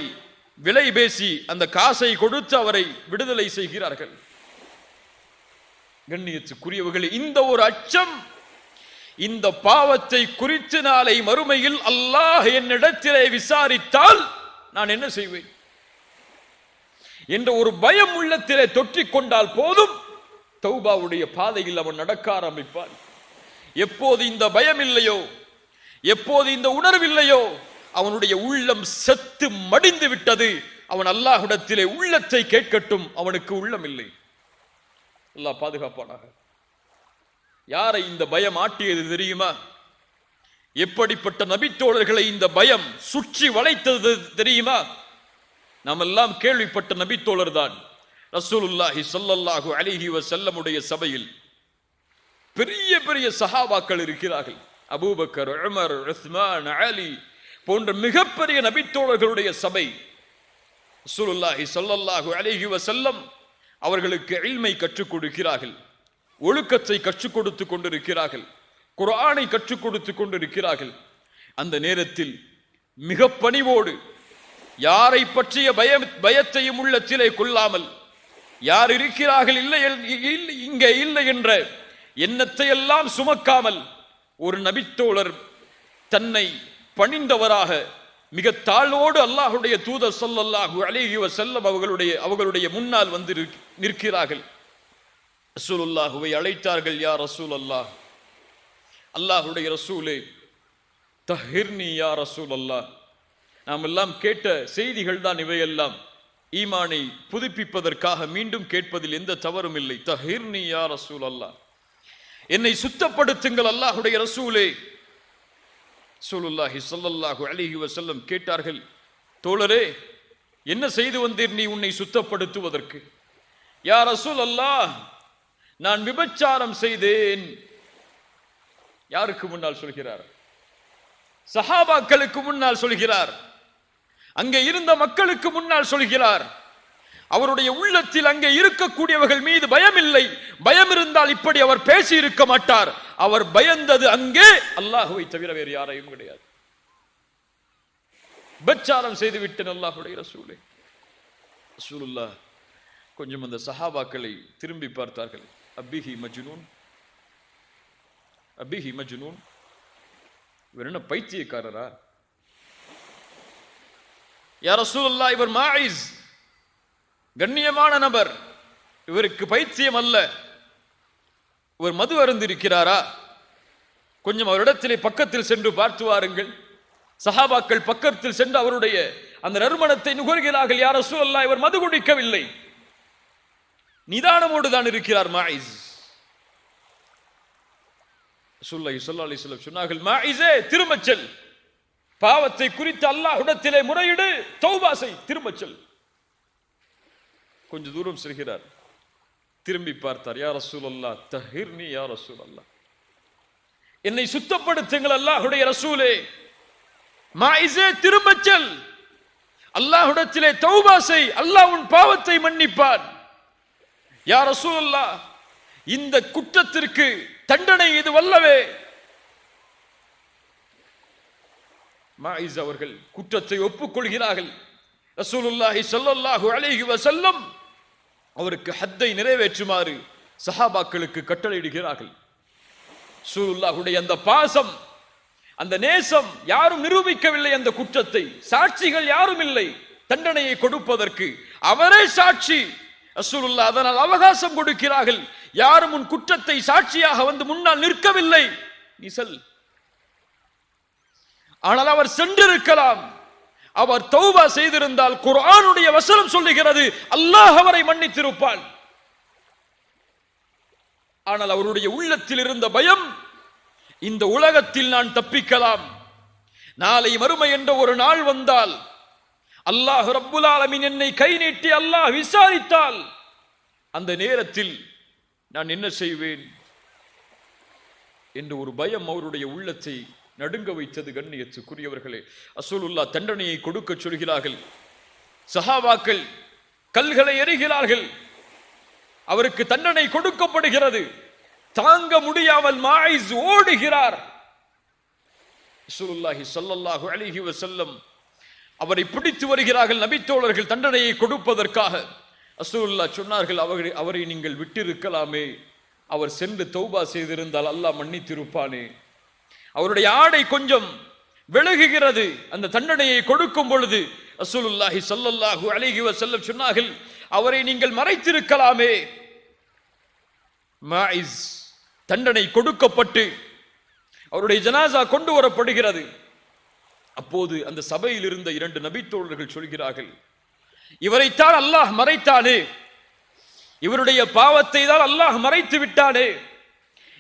விலை பேசி அந்த காசை கொடுத்து அவரை விடுதலை செய்கிறார்கள். கண்ணியத்துக்குரியவர்களே, இந்த ஒரு அச்சம், இந்த பாவத்தை குறித்து நாளை மறுமையில் அல்லாஹ் என்னிடத்திலே விசாரித்தால் நான் என்ன செய்வேன் என்ற ஒரு பயம் உள்ளத்திலே தொற்றிக் கொண்டால் போதும், தௌபாவுடைய பாதையில் அவன் நடக்க ஆரம்பிப்பான். எப்போது இந்த பயம் இல்லையோ, எப்போது இந்த உணர்வில்லையோ, அவனுடைய உள்ளம் செத்து மடிந்து விட்டது. அவன் அல்லாஹ்விடத்திலே உள்ளத்தை கேட்கட்டும், அவனுக்கு உள்ளம் இல்லை. அல்லாஹ் பாதுகாப்பானாக. யாரை இந்த பயம் ஆட்டியது தெரியுமா? எப்படிப்பட்ட நபித்தோழர்களை இந்த பயம் சுற்றி வளைத்தது தெரியுமா? நாம் எல்லாம் கேள்விப்பட்ட நபித்தோழர் தான் ரசூலுல்லாஹி ஸல்லல்லாஹு அலைஹி வஸல்லமுடைய சபையில் பெரிய பெரிய சஹாபாக்கள் இருக்கிறார்கள். அபூபக்கர், உமர், உஸ்மான், அலி போன்ற மிகப்பெரிய நபித்தோழர்களுடைய சபை. ரசூலுல்லாஹி ஸல்லல்லாஹு அலைஹி வஸல்லம் அவர்களுக்கு இல்மை கற்றுக் கொடுக்கிறார்கள், ஒழுக்கத்தை கற்றுக் கொடுத்து கொண்டிருக்கிறார்கள், குர்ஆனை கற்றுக் கொடுத்து கொண்டிருக்கிறார்கள். அந்த நேரத்தில் மிக பணிவோடு யாரை பற்றிய பயத்தையும் உள்ளத்திலே கொள்ளாமல், யார் இருக்கிறார்கள் இங்கே இல்லை என்ற எண்ணத்தை எல்லாம் சுமக்காமல், ஒரு நபித்தோழர் தன்னை பணிந்தவராக மிக தாழ்வோடு அல்லாஹ்வுடைய தூதர் ஸல்லல்லாஹு அலைஹி வஸல்லம் அவர்களுடைய முன்னால் வந்து நிற்கிறார்கள். ரசூலுல்லாஹுவை அழைத்தார்கள். யா ரசூலல்லாஹ், அல்லாஹ்வுடைய ரசூலே, தஹிர்னி யா ரசூலல்லாஹ். நாம் எல்லாம் கேட்ட செய்திகள் தான் இவையெல்லாம். ஈமானை புதுப்பிப்பதற்காக மீண்டும் கேட்பதில் எந்த தவறும் இல்லை. தஹிர்னி யா ரசூலல்லாஹ், என்னை சுத்தப்படுத்துங்கள் அல்லாஹ்வுடைய ரசூலே. ரசூலுல்லாஹி ஸல்லல்லாஹு அலைஹி வஸல்லம் கேட்டார்கள், தோழரே, என்ன செய்து வந்தீர் நீ உன்னை சுத்தப்படுத்துவதற்கு? யா ரசூலல்லாஹ், நான் விபச்சாரம் செய்தேன். யாருக்கு முன்னால் சொல்கிறார்? சஹாபாக்களுக்கு முன்னால் சொல்கிறார். அங்கே இருந்த மக்களுக்கு முன்னால் சொல்கிறார். அவருடைய உள்ளத்தில் அங்கே இருக்கக்கூடியவர்கள் மீது பயம் இல்லை. பயம் இருந்தால் இப்படி அவர் பேசி இருக்க மாட்டார். அவர் பயந்தது அங்கே அல்லாஹ்வை தவிர வேறு யாரையும் கிடையாது. விபச்சாரம் செய்து விட்டேன் அல்லாஹ்வுடைய ரசூலே. ரசூலுல்லாஹ் கொஞ்சம் அந்த சஹாபாக்களை திரும்பி பார்த்தார்கள். அபிஹி மஜ்னூன், அபிஹி மஜ்னூன், இவர் என்ன பைத்தியக்காரரா? யா ரசூலுல்லாஹ், இவர் மாயிஸ், கண்ணியமான நபர், இவருக்கு பைத்தியம் அல்ல. இவர் மது அருந்திருக்கிறாரா? கொஞ்சம் அவரிடத்திலே பக்கத்தில் சென்று பார்த்து வாருங்கள். சஹாபாக்கள் பக்கத்தில் சென்று அவருடைய அந்த நறுமணத்தை நுகர்கிறார்கள். யா ரசூலல்லாஹ், இவர் மது குடிக்கவில்லை, நிதானமோடு தான் இருக்கிறார் மாயிஸ். ரசூலுல்லாஹி ஸல்லல்லாஹு அலைஹி வஸல்லம் சொன்னார்கள், மாயிஸே, திரும்பச் செல், பாவத்தை குறித்து அல்லாஹ்விடத்திலே முறையிடு, தௌபா செய், திரும்பச் செல். கொஞ்ச தூரம் செல்கிறார், திரும்பி பார்த்தார். யா ரசூலல்லாஹ், தஹிர்னி யா ரசூலல்லாஹ், என்னை சுத்தப்படுத்துங்கள் அல்லாஹ்வுடைய ரசூலே. மாயிஸே, திரும்பச் செல், அல்லாஹ்விடத்திலே தௌபா செய், அல்லாஹ் உன் பாவத்தை மன்னிப்பான். யா ரசூலல்லாஹ், இந்த குற்றத்திற்கு தண்டனை இது வல்லவே. மாயிஸ் அவர்கள் குற்றத்தை ஒப்புக்கொள்கிறார்கள். ரசூலுல்லாஹி ஸல்லல்லாஹு அலைஹி வஸல்லம் அவருக்கு ஹத்தை நிறைவேற்றுமாறு சஹாபாக்களுக்கு கட்டளையிடுகிறார்கள். ரசூலுல்லாஹுடைய அந்த பாசம், அந்த நேசம் யாரும் நிரூபிக்கவில்லை. அந்த குற்றத்தை சாட்சிகள் யாரும் இல்லை தண்டனையை கொடுப்பதற்கு, அவரே சாட்சி. ரசூலுல்லாஹ் அதனால் அவகாசம் கொடுக்கிறார்கள். யாரும் உன் குற்றத்தை சாட்சியாக வந்து முன்னால் நிற்கவில்லை, நீ செல். ஆனால் அவர் சென்றிருக்கலாம். அவர் தௌபா செய்திருந்தால் குர்ஆனுடைய வசனம் சொல்லுகிறது, அல்லாஹ் அவரை மன்னித்திருப்பான். ஆனால் அவருடைய உள்ளத்தில் இருந்த பயம், இந்த உலகத்தில் நான் தப்பிக்கலாம், நாளை மறுமை என்ற ஒரு நாள் வந்தால், அல்லாஹ் ரப்புல் ஆலமீன் என்னை கை நீட்டி அல்லாஹ் விசாரித்தால், அந்த நேரத்தில் நான் என்ன செய்வேன் என்ற ஒரு பயம் அவருடைய உள்ளத்தை நடுங்க வைத்தது. கண்ணியத்துக்குரியவர்களே, ரசூலுல்லாஹ் தண்டனையை கொடுக்க சொல்கிறார்கள். சஹாபாக்கள் கல்களை எறிகிறார்கள். அவருக்கு தண்டனை கொடுக்கப்படுகிறது. தாங்க முடியாமல் மாயிஸ் ஓடுகிறார். ரசூலுல்லாஹி ஸல்லல்லாஹு அலைஹி வஸல்லம் அவரை பிடித்து வருகிறார்கள் நபித்தோழர்கள் தண்டனையை கொடுப்பதற்காக. ரசூலுல்லாஹ் சொன்னார்கள், அவரை நீங்கள் விட்டிருக்கலாமே, அவர் சென்று தௌபா செய்திருந்தால் அல்லாஹ் மன்னித்திருப்பானே. அவருடைய ஆடை கொஞ்சம் விலகுகிறது. அந்த தண்டனையை கொடுக்கும் பொழுது ரசூலுல்லாஹி ஸல்லல்லாஹு அலைஹி வஸல்லம் சொன்னார்கள், அவரை நீங்கள் மறைத்திருக்கலாமே. மாயிஸ் தண்டனை கொடுக்கப்பட்டு அவருடைய ஜனாசா கொண்டு வரப்படுகிறது. அப்போது அந்த சபையில் இருந்த 2 நபித்தோழர்கள் சொல்கிறார்கள், இவரைத்தான் அல்லாஹ் மறைத்தானே, இவருடைய பாவத்தை தான் அல்லாஹ் மறைத்து விட்டானே,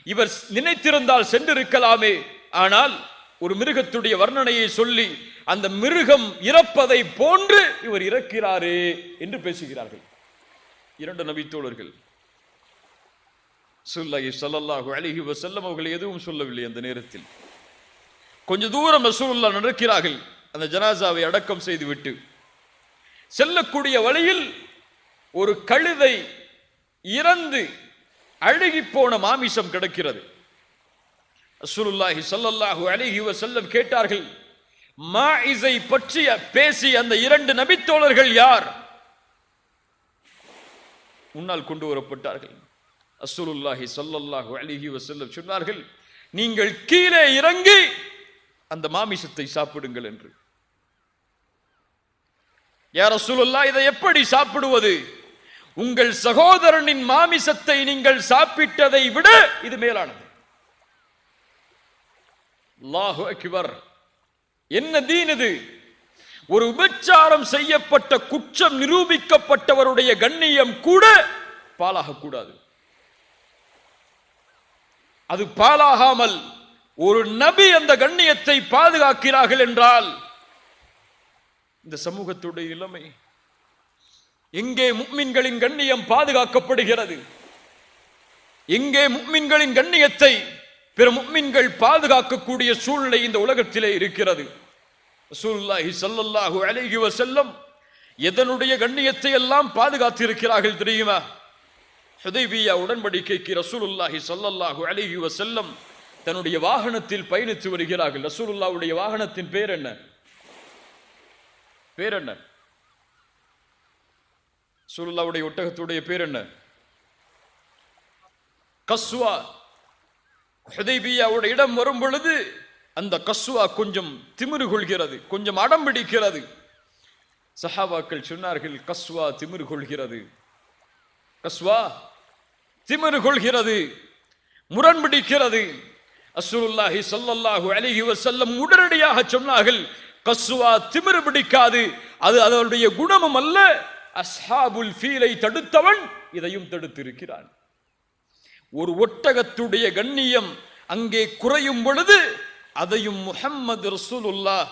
இவர் நினைத்திருந்தால் சென்றிருக்கலாமே. ஆனால் ஒரு மிருகத்துடைய வர்ணனையை சொல்லி அந்த மிருகம் இறப்பதை போன்று இவர் இறக்கிறாரே என்று பேசுகிறார்கள். 2 நபித்தோழர்கள். ஸல்லல்லாஹு அலைஹி வஸல்லம் அவர்கள் எதுவும் சொல்லவில்லை. அந்த நேரத்தில் கொஞ்ச தூரம் ரசூலுல்லாஹ் நடக்கிறார்கள். அந்த ஜனாசாவை அடக்கம் செய்துவிட்டு செல்லக்கூடிய வழியில் ஒரு கழுதை இறந்து அழுகி போன மாமிசம் கிடக்கிறது. ரசூலுல்லாஹி ஸல்லல்லாஹு அலைஹி வஸல்லம் கேட்டார்கள், மாஇஸை பற்றி பேசி அந்த 2 நபித்தோழர்கள் யார்? முன்னால் கொண்டு வரப்பட்டார்கள். ரசூலுல்லாஹி ஸல்லல்லாஹு அலைஹி வஸல்லம் சொன்னார்கள், நீங்கள் கீழே இறங்கி அந்த மாமிசத்தை சாப்பிடுங்கள் என்று. யா ரசூலுல்லாஹ், இதை எப்படி சாப்பிடுவது? உங்கள் சகோதரனின் மாமிசத்தை நீங்கள் சாப்பிட்டதை விட இது மேலானது. அல்லாஹு அக்பர். என்ன தீன் இது? ஒரு விபச்சாரம் செய்யப்பட்ட குற்றம் நிரூபிக்கப்பட்டவருடைய கண்ணியம் கூட பாலாக கூடாது. அது பாலாகாமல் ஒரு நபி அந்த கண்ணியத்தை பாதுகாக்கிறார்கள் என்றால் இந்த சமூகத்துடைய நிலைமை எங்கே முஃமின்களின் கண்ணியம் பாதுகாக்கப்படுகிறது? எங்கே முஃமின்களின் கண்ணியத்தை பிற முஃமின்கள் பாதுகாக்கக்கூடிய சூழ்நிலை இந்த உலகத்திலே இருக்கிறது? ரசூலுல்லாஹி ஸல்லல்லாஹு அலைஹி வஸல்லம் எதனுடைய கண்ணியத்தை எல்லாம் பாதுகாத்திருக்கிறார்கள் தெரியுமா? ஹுதைபியா உடன்படிக்கைக்கு ரசூலுல்லாஹி ஸல்லல்லாஹு அலைஹி வஸல்லம் தன்னுடைய வாகனத்தில் பயணித்து வருகிறார்கள். ரசூலுல்லாஹ்வுடைய வாகனத்தின் பேர் என்ன? பேர் என்ன? ரசூலுல்லாஹ்வுடைய ஒட்டகத்துடைய பேர் என்ன? கஸ்வா. ஹுதைபியாவுடைய இடம் வரும் பொழுது அந்த கஸ்வா கொஞ்சம் திமிரு கொள்கிறது, கொஞ்சம் அடம் பிடிக்கிறது. சஹாபாக்கள் சொன்னார்கள், கஸ்வா திமிரு கொள்கிறது, கஸ்வா திமிரு கொள்கிறது, முரண்பிடிக்கிறது. ரசூலுல்லாஹி ஸல்லல்லாஹு அலைஹி வஸல்லம் உடனடியாக சொன்னார்கள், கஸ்வா திமிரு பிடிக்காது, அது அதனுடைய குணமும் அல்ல. அஸ்ஹாபுல் ஃபீலை தடுத்தவன் இதையும் தடுத்திருக்கிறான். ஒரு ஒட்டகத்துடைய கண்ணியம் அங்கே குறையும் பொழுது அதையும் முஹம்மது ரசூலுல்லாஹ்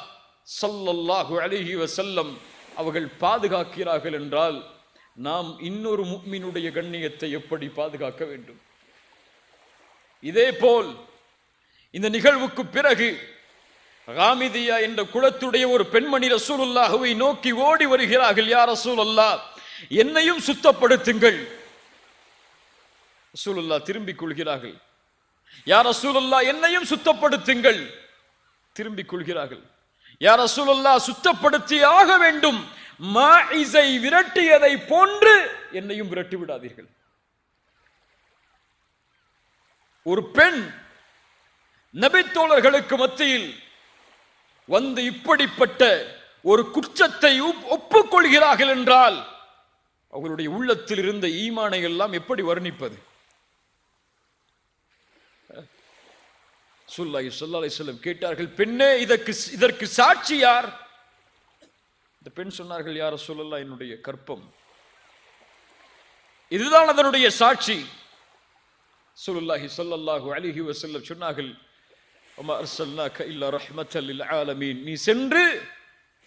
ஸல்லல்லாஹு அலைஹி வஸல்லம் அவர்கள் பாதுகாக்கிறார்கள் என்றால் நாம் இன்னொரு முஃமினுடைய கண்ணியத்தை எப்படி பாதுகாக்க வேண்டும்? இதே போல் இந்த நிகழ்வுக்கு பிறகு காமிதியா என்ற குலத்துடைய ஒரு பெண்மணி ரசூலுல்லாஹ்வை நோக்கி ஓடி வருகிறார்கள். யா ரசூலல்லாஹ், என்னையும் சுத்தப்படுத்துங்கள். ரசூலுல்லாஹ் திரும்பிக் கொள்கிறார்கள். யா ரசூலுல்லாஹ், என்னையும் சுத்தப்படுத்துங்கள். திரும்பிக் கொள்கிறார்கள். யா ரசூலுல்லாஹ், சுத்தப்படுத்தி ஆக வேண்டும். மாஇஸை விரட்டியதை போன்று என்னையும் விரட்டி விடாதீர்கள். ஒரு பெண் நபித்தோழர்களுக்கு மத்தியில் வந்து இப்படிப்பட்ட ஒரு குற்றத்தை ஒப்புக்கொள்கிறார்கள் என்றால் அவர்களுடைய உள்ளத்தில் இருந்த ஈமானை எல்லாம் எப்படி வர்ணிப்பது? ஸல்லல்லாஹு அலைஹி வஸல்லம் கேட்டார்கள், பெண்ணே, இதற்கு சாட்சி யார்? இந்த பெண் சொன்னார்கள், யா ரசூலல்லாஹ், என்னுடைய கற்பம், இதுதான் அதனுடைய சாட்சி. ஸல்லல்லாஹு அலைஹி வஸல்லம் சொன்னார்கள், வமா அர்ஸல்னாக இல்லா ரஹ்மத்தல் லில் ஆலமீன். நீ சென்று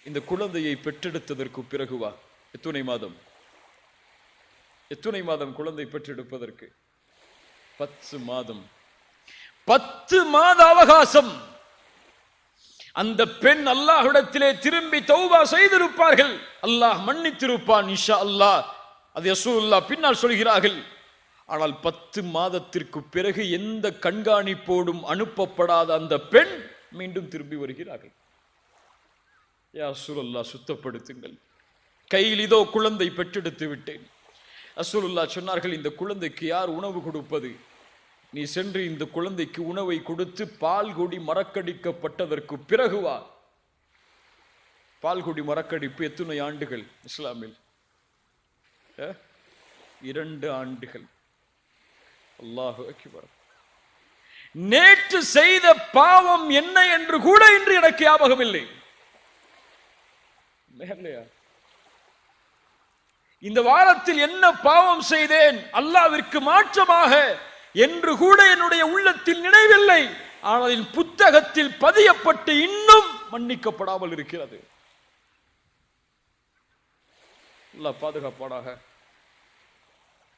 இந்த குழந்தையை பெற்றெடுத்ததற்கு பிறகு வா. எத்தனை மாதம்? எத்தனை மாதம் குழந்தை பெற்றெடுப்பதற்கு? 10 மாதம். 10 மாத அவகாசம். அந்த பெண் அல்லாஹ்விடத்திலே திரும்பி தௌபா செய்திருப்பார்கள், அல்லாஹ் மன்னித்திருப்பான் இன்ஷா அல்லாஹ். அது ரசூலுல்லாஹ் பின்னால் சொல்கிறார்கள். ஆனால் 10 மாதத்திற்கு பிறகு எந்த கண்காணிப்போடும் அனுப்பப்படாத அந்த பெண் மீண்டும் திரும்பி வருகிறார்கள். யா ரசூலுல்லாஹ், சுத்தப்படுத்துங்கள், கையில் இதோ குழந்தை பெற்றெடுத்து விட்டேன். ரசூலுல்லாஹ் சொன்னார்கள், இந்த குழந்தைக்கு யார் உணவு கொடுப்பது? நீ சென்று இந்த குழந்தைக்கு உணவை கொடுத்து பால்குடி மறக்கடிக்கப்பட்டதற்கு பிறகு வா. பால்குடி மறக்கடிப்பு எத்தனை ஆண்டுகள் இஸ்லாமில்? 2 ஆண்டுகள். அல்லாஹு அக்பர். நேற்று செய்த பாவம் என்ன என்று கூட இன்று எனக்கு ஞாபகம் இல்லை. இந்த வாரத்தில் என்ன பாவம் செய்தேன் அல்லாஹ்விற்கு மாற்றமாக என்று கூட என்னுடைய உள்ளத்தில் நினைவில்லை. ஆனால் புத்தகத்தில் பதியப்பட்டு இன்னும் மன்னிக்கப்படாமல் இருக்கிறது. அல்லாஹ் பாதுகாப்பானாக.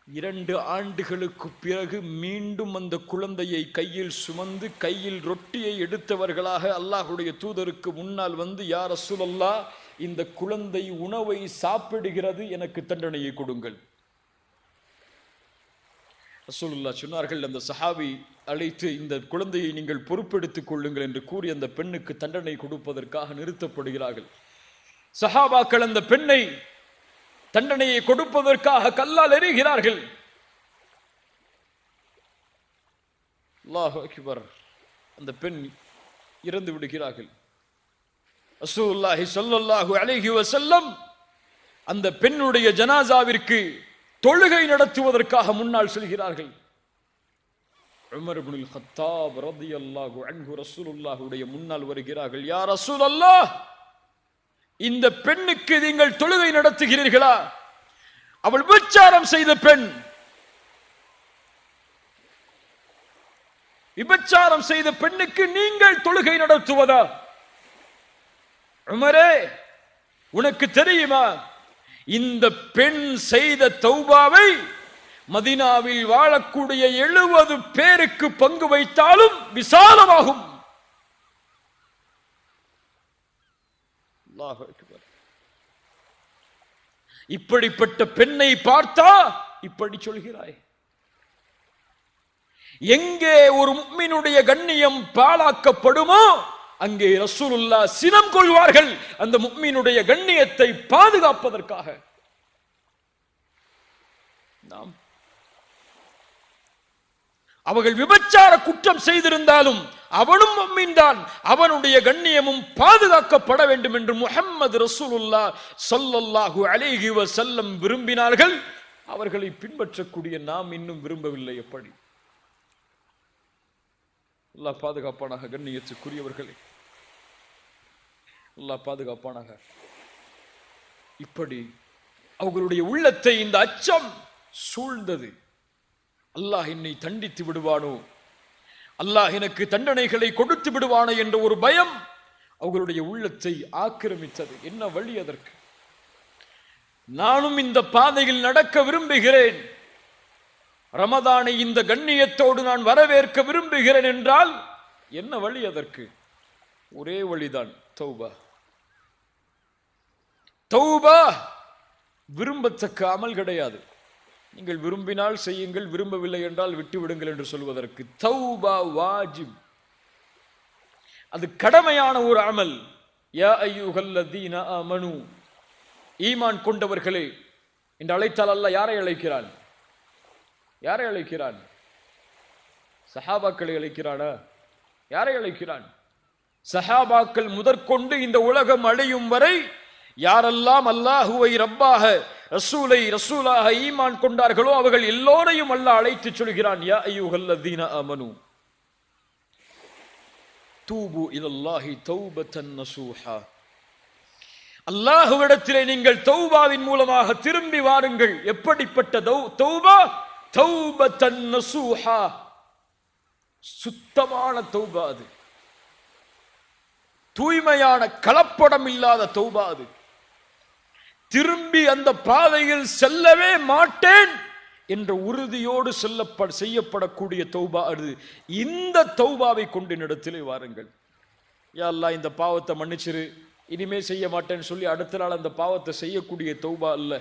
2 ஆண்டுகளுக்கு பிறகு மீண்டும் அந்த குழந்தையை கையில் சுமந்து கையில் ரொட்டியை எடுத்தவர்களாக அல்லாஹ்வுடைய தூதருக்கு முன்னால் வந்து, யா ரசூலல்லாஹ், இந்த குழந்தை உணவை சாப்பிடுகிறது, எனக்கு தண்டனையை கொடுங்கள். ரசூலுல்லாஹ் சொன்னார்கள், அந்த சஹாபி அழைத்து, இந்த குழந்தையை நீங்கள் பொறுப்பெடுத்துக் கொள்ளுங்கள் என்று கூறி அந்த பெண்ணுக்கு தண்டனை கொடுப்பதற்காக நிறுத்தப்படுகிறார்கள். சஹாபாக்கள் அந்த பெண்ணை தண்டனையை கொடுப்பதற்காக கல்லால் எறிகிறார்கள். அல்லாஹு அக்பர். அந்த பெண் இறந்து விடுகிறார்கள். ரசூலுல்லாஹி ஸல்லல்லாஹு அலைஹி வஸல்லம் அந்த பெண்ணுடைய ஜனாசாவிற்கு தொழுகை நடத்துவதற்காக முன்னால் செல்கிறார்கள். உமர் இப்னுல் கத்தாப் ரலியல்லாஹு அன்ஹு ரசூலுல்லாஹுடைய முன்னால் வருகிறார்கள். யா ரசூலல்லாஹ், இந்த பெண்ணுக்கு நீங்கள் தொழுகை நடத்துகிறீர்களா? அவள் விபச்சாரம் செய்த பெண். விபச்சாரம் செய்த பெண்ணுக்கு நீங்கள் தொழுகை நடத்துவதா? உமரே, உனக்கு தெரியுமா, இந்த பெண் செய்த தௌபாவை மதீனாவில் வாழக்கூடிய 70 பேருக்கு பங்கு வைத்தாலும் விசாலமாகும். இப்படிப்பட்ட பெண்ணை பார்த்தா இப்படி சொல்கிறாய்? எங்கே ஒரு முஃமினுடைய கண்ணியம் பாழாக்கப்படுமோ அங்கே ரசூலுல்லாஹ் சினம் கொள்வார்கள், அந்த முஃமினுடைய கண்ணியத்தை பாதுகாப்பதற்காக. நாம் அவர்கள் விபச்சார குற்றம் செய்திருந்தாலும் அவனும் முஃமின் தான், அவனுடைய கண்ணியமும் பாதுகாக்கப்பட வேண்டும் என்று முஹம்மது ரசூலுல்லாஹ் ஸல்லல்லாஹு அலைஹி வஸல்லம் விரும்பினார்கள். அவர்களை பின்பற்றக்கூடிய நாம் இன்னும் விரும்பவில்லை. எப்படி? அல்லாஹ் பாதுகாப்பானாக. கண்ணியத்துக்குரியவர்களே, அல்லாஹ் பாதுகாப்பானாக. இப்படி அவர்களுடைய உள்ளத்தை இந்த அச்சம் சூழ்ந்தது. அல்லாஹ் என்னை தண்டித்து விடுவானோ, அல்லாஹ் எனக்கு தண்டனைகளை கொடுத்து விடுவானோ என்ற ஒரு பயம் அவர்களுடைய உள்ளத்தை ஆக்கிரமித்தது. என்ன வழி அதற்கு? நானும் இந்த பாதையில் நடக்க விரும்புகிறேன், ரமதானை இந்த கண்ணியத்தோடு நான் வரவேற்க விரும்புகிறேன் என்றால் என்ன வழி அதற்கு? ஒரே வழிதான், தௌபா. தௌபா விரும்பத்தக்க அமல் கிடையாது. நீங்கள் விரும்பினால் செய்யுங்கள், விரும்பவில்லை என்றால் விட்டு விடுங்கள் என்று சொல்வதற்கு. தௌபா வாஜிப், அது கடமையான ஒரு அமல். யா அய்யுஹல்லதீன ஆமனு, ஈமான் கொண்டவர்களே என்று அழைத்தால் அல்லாஹ் யாரை அழைக்கிறான்? யாரை அழைக்கிறான்? சஹாபாக்களை அழைக்கிறானா? யாரை அழைக்கிறான்? சஹாபாக்கள் முதற்கொண்டு இந்த உலகம் அழியும் வரை யாரெல்லாம் அல்லாஹுவை ரப்பாக, ரசூலை ரசூலாக ஈமான் கொண்டார்களோ அவர்கள் எல்லோரையும் அல்லாஹ் அழைத்து சொல்கிறான், யா அய்யுஹல்லதீன ஆமனு தூபு இலல்லாஹி தௌபத்தன் நசூஹா. அல்லாஹ்விடத்திலே நீங்கள் தௌபாவின் மூலமாக திரும்பி வாருங்கள். எப்படிப்பட்ட தௌபா? தௌபத்தன் நசூஹா, சுத்தமான தௌபா அது, தூய்மையான கலப்படம் இல்லாத தௌபா அது. திரும்பி அந்த பாதையில் செல்லவே மாட்டேன் என்ற உறுதியோடு செய்யப்படக்கூடிய தௌபா அது. இந்த தௌபாவை கொண்டு இடத்திலே வாருங்கள். யா அல்லாஹ், இந்த பாவத்தை மன்னிச்சிரு, இனிமே செய்ய மாட்டேன்னு சொல்லி அடுத்த நாள் அந்த பாவத்தை செய்யக்கூடிய தௌபா அல்ல.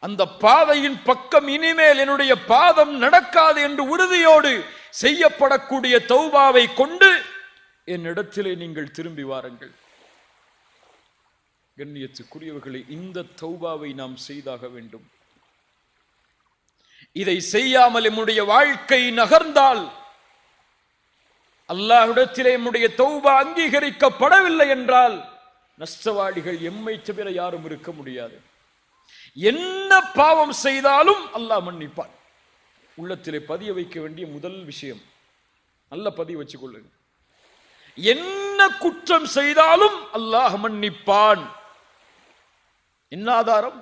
அந்த பாதையின் பக்கம் இனிமேல் என்னுடைய பாதம் நடக்காது என்று உறுதியோடு செய்யப்படக்கூடிய தௌபாவை கொண்டு என்னிடத்திலே நீங்கள் திரும்பி வாருங்கள். கண்ணியத்துக்குரியவர்களே, இந்த தௌபாவை நாம் செய்தாக வேண்டும். இதை செய்யாமல் நம்முடைய வாழ்க்கை நகர்ந்தால், அல்லாஹ்விடத்திலே நம்முடைய தௌபா அங்கீகரிக்கப்படவில்லை என்றால் நஷ்டவாளிகள் எம்மை தவிர யாரும் இருக்க முடியாது. என்ன பாவம் செய்தாலும் அல்லாஹ் மன்னிப்பான். உள்ளத்திலே பதிய வைக்க வேண்டிய முதல் விஷயம், நல்ல பதிய வச்சுக் கொள்ளுங்க. என்ன குற்றம் செய்தாலும் அல்லாஹ் மன்னிப்பான். என்ன ஆதாரம்?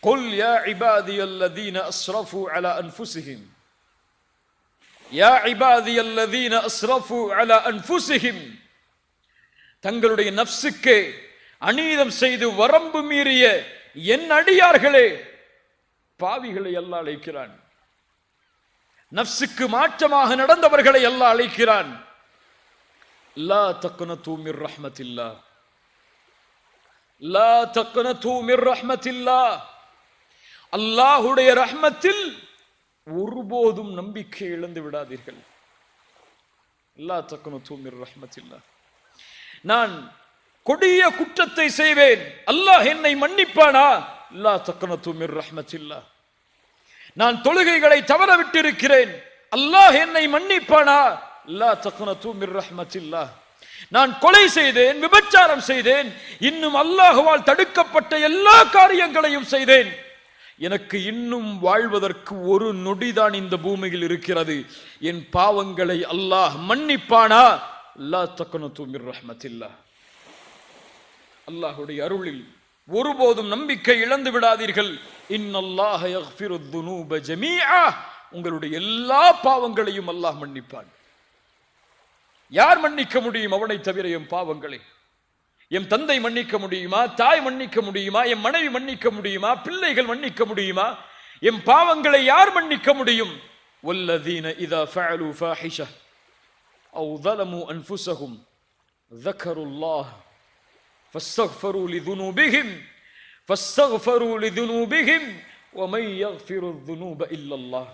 குல் யா இபாதியல்லதீன அஸ்ரஃபு அலா அன்ஃபுஸிஹிம், யா இபாதியல்லதீன அஸ்ரஃபு அலா அன்ஃபுஸிஹிம், தங்களுடைய நஃப்ஸுக்கு அநீதம் செய்து வரம்பு மீறிய என் அடியார்களே, பாவிகளை அல்லாஹ் அழைக்கிறான். நஃப்ஸுக்கு மாற்றமாக நடந்தவர்களை அல்லாஹ் அழைக்கிறான். லா தக்னது மிர் ரஹ்மத்தில்லாஹ், லா தக்னது மிர் ரஹ்மத்தில்லாஹ், அல்லாஹ்வுடைய ரஹ்மத்தில் ஒருபோதும் நம்பிக்கை இழந்து விடாதீர்கள். லா தக்னது மிர் ரஹ்மத்தில்லாஹ், நான் கொடிய குற்றத்தை செய்வேன், அல்லாஹ் என்னை மன்னிப்பானா? லா தக்னது மிர் ரஹ்மத்தில்லாஹ், நான் தொழுகைகளை தவற விட்டிருக்கிறேன், அல்லாஹ் என்னை மன்னிப்பானா? லா தக்னது மிர் ரஹ்மத்தில்லாஹ், நான் கொலை செய்தேன், விபச்சாரம் செய்தேன், இன்னும் அல்லாஹ்வால் தடுக்கப்பட்ட எல்லா காரியங்களையும் செய்தேன், எனக்கு இன்னும் வாழ்வதற்கு ஒரு நொடிதான் இந்த பூமியில் இருக்கிறது, என் பாவங்களை அல்லாஹ் மன்னிப்பானா? லா தக்னது மிர் ரஹ்மத்தில்லாஹ். அல்லாஹ்வுடைய அருளில் ஒருபோதும் நம்பிக்கை இழந்து விடாதீர்கள். இன்னல்லாஹ யக்ஃபிரு துனூப ஜமீஆ, உங்களுடைய எல்லா பாவங்களையும் அல்லாஹ் மன்னிப்பான். யார் மன்னிக்க முடியும் அவனை தவிர என் பாவங்களை? என் தந்தை மன்னிக்க முடியுமா? தாய் மன்னிக்க முடியுமா? என் மனைவி மன்னிக்க முடியுமா? பிள்ளைகள் மன்னிக்க முடியுமா? என் பாவங்களை யார் மன்னிக்க முடியும்? வல்லதீன இதா ஃபஅலு ஃபாஹிஷா அவ் ظلموا انفسهم ذكروا الله فاستغفروا لذنوبهم ومن يغفر الذنوب الا الله.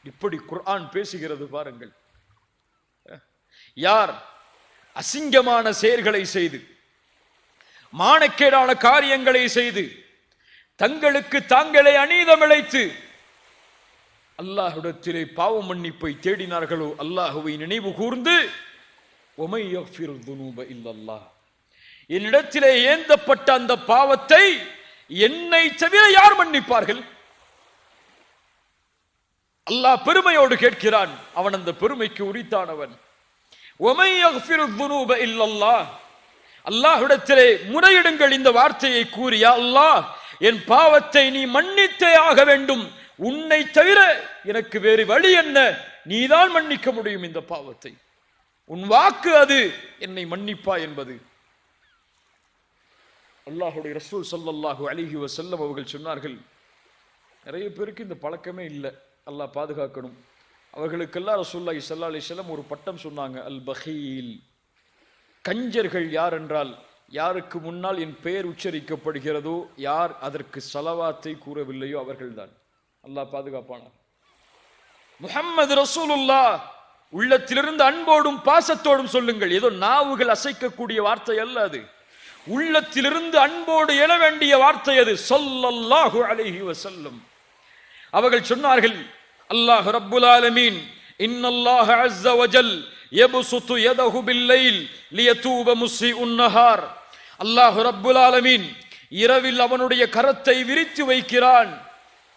இப்படி குர்ஆன் பேசுகிறது பாருங்கள். யார் அசிங்கமான செயல்களை செய்து, மானக்கேடான காரியங்களை செய்து, தங்களுக்கு தாங்களே அநீதம் இழைத்து அல்லாஹ்விடத்திலே பாவ மன்னிப்பை தேடினார்களோ, அல்லாஹ்வை நினைவு கூர்ந்து وَمَن يَغْفِرُ الذُّنُوبَ إِلَّا اللَّهُ, என்னிடத்திலே ஏந்தப்பட்ட அந்த பாவத்தை என்னை தவிர யார் மன்னிப்பார்கள்? அல்லாஹ் பெருமையோடு கேட்கிறான். அவன் அந்த பெருமைக்கு உரித்தானவன். وَمَن يَغْفِرُ الذُّنُوبَ إِلَّا اللَّهُ, அல்லாஹ்விடத்திலே முறையிடுங்கள் இந்த வார்த்தையை கூறி, யா அல்லாஹ், என் பாவத்தை நீ மன்னித்தே ஆக வேண்டும், உன்னை தவிர எனக்கு வேறு வழி என்ன? நீதான் மன்னிக்க முடியும் இந்த பாவத்தை, உன் வாக்கு அது, என்னை மன்னிப்பா என்பது. அல்லாஹ்வுடைய ரசூல் ஸல்லல்லாஹு அலைஹி வஸல்லம் அவர்கள் சொன்னார்கள், நிறைய பேருக்கு இந்த பழக்கமே இல்லை, அல்லாஹ் பாதுகாக்கணும். அவர்களுக்கெல்லாம் ரசூலுல்லாஹி ஸல்லல்லாஹு அலைஹி வஸல்லம் ஒரு பட்டம் சொன்னாங்க, அல் பகீல். கஞ்சர்கள் யார் என்றால், யாருக்கு முன்னால் என் பெயர் உச்சரிக்கப்படுகிறதோ, யார் அதற்கு ஸலவாத்தை கூறவில்லையோ அவர்கள்தான். அல்லாஹ் பாதுகாப்பானார். முஹம்மது ரசூலுல்லாஹ் உள்ளத்திலிருந்து அன்போடும் பாசத்தோடும் சொல்லுங்கள். ஏதோ நாவுகள் அசைக்கக்கூடிய வார்த்தை அல்ல அது, உள்ளத்திலிருந்து அன்போடு எழ வேண்டிய வார்த்தை அது. ஸல்லல்லாஹு அலைஹி வஸல்லம் அவர்கள் சொன்னார்கள், அல்லாஹ் ரப்புல் ஆலமீன் இன்னல்லாஹ அஸ்ஸ வஜல் யப்சுது யதஹு பில்லைல் லியதூப முஸ்ஸிஉன் நஹார். அல்லாஹ் ரப்புல் ஆலமீன் இரவில் அவனுடைய கரத்தை விரித்து வைக்கிறான்,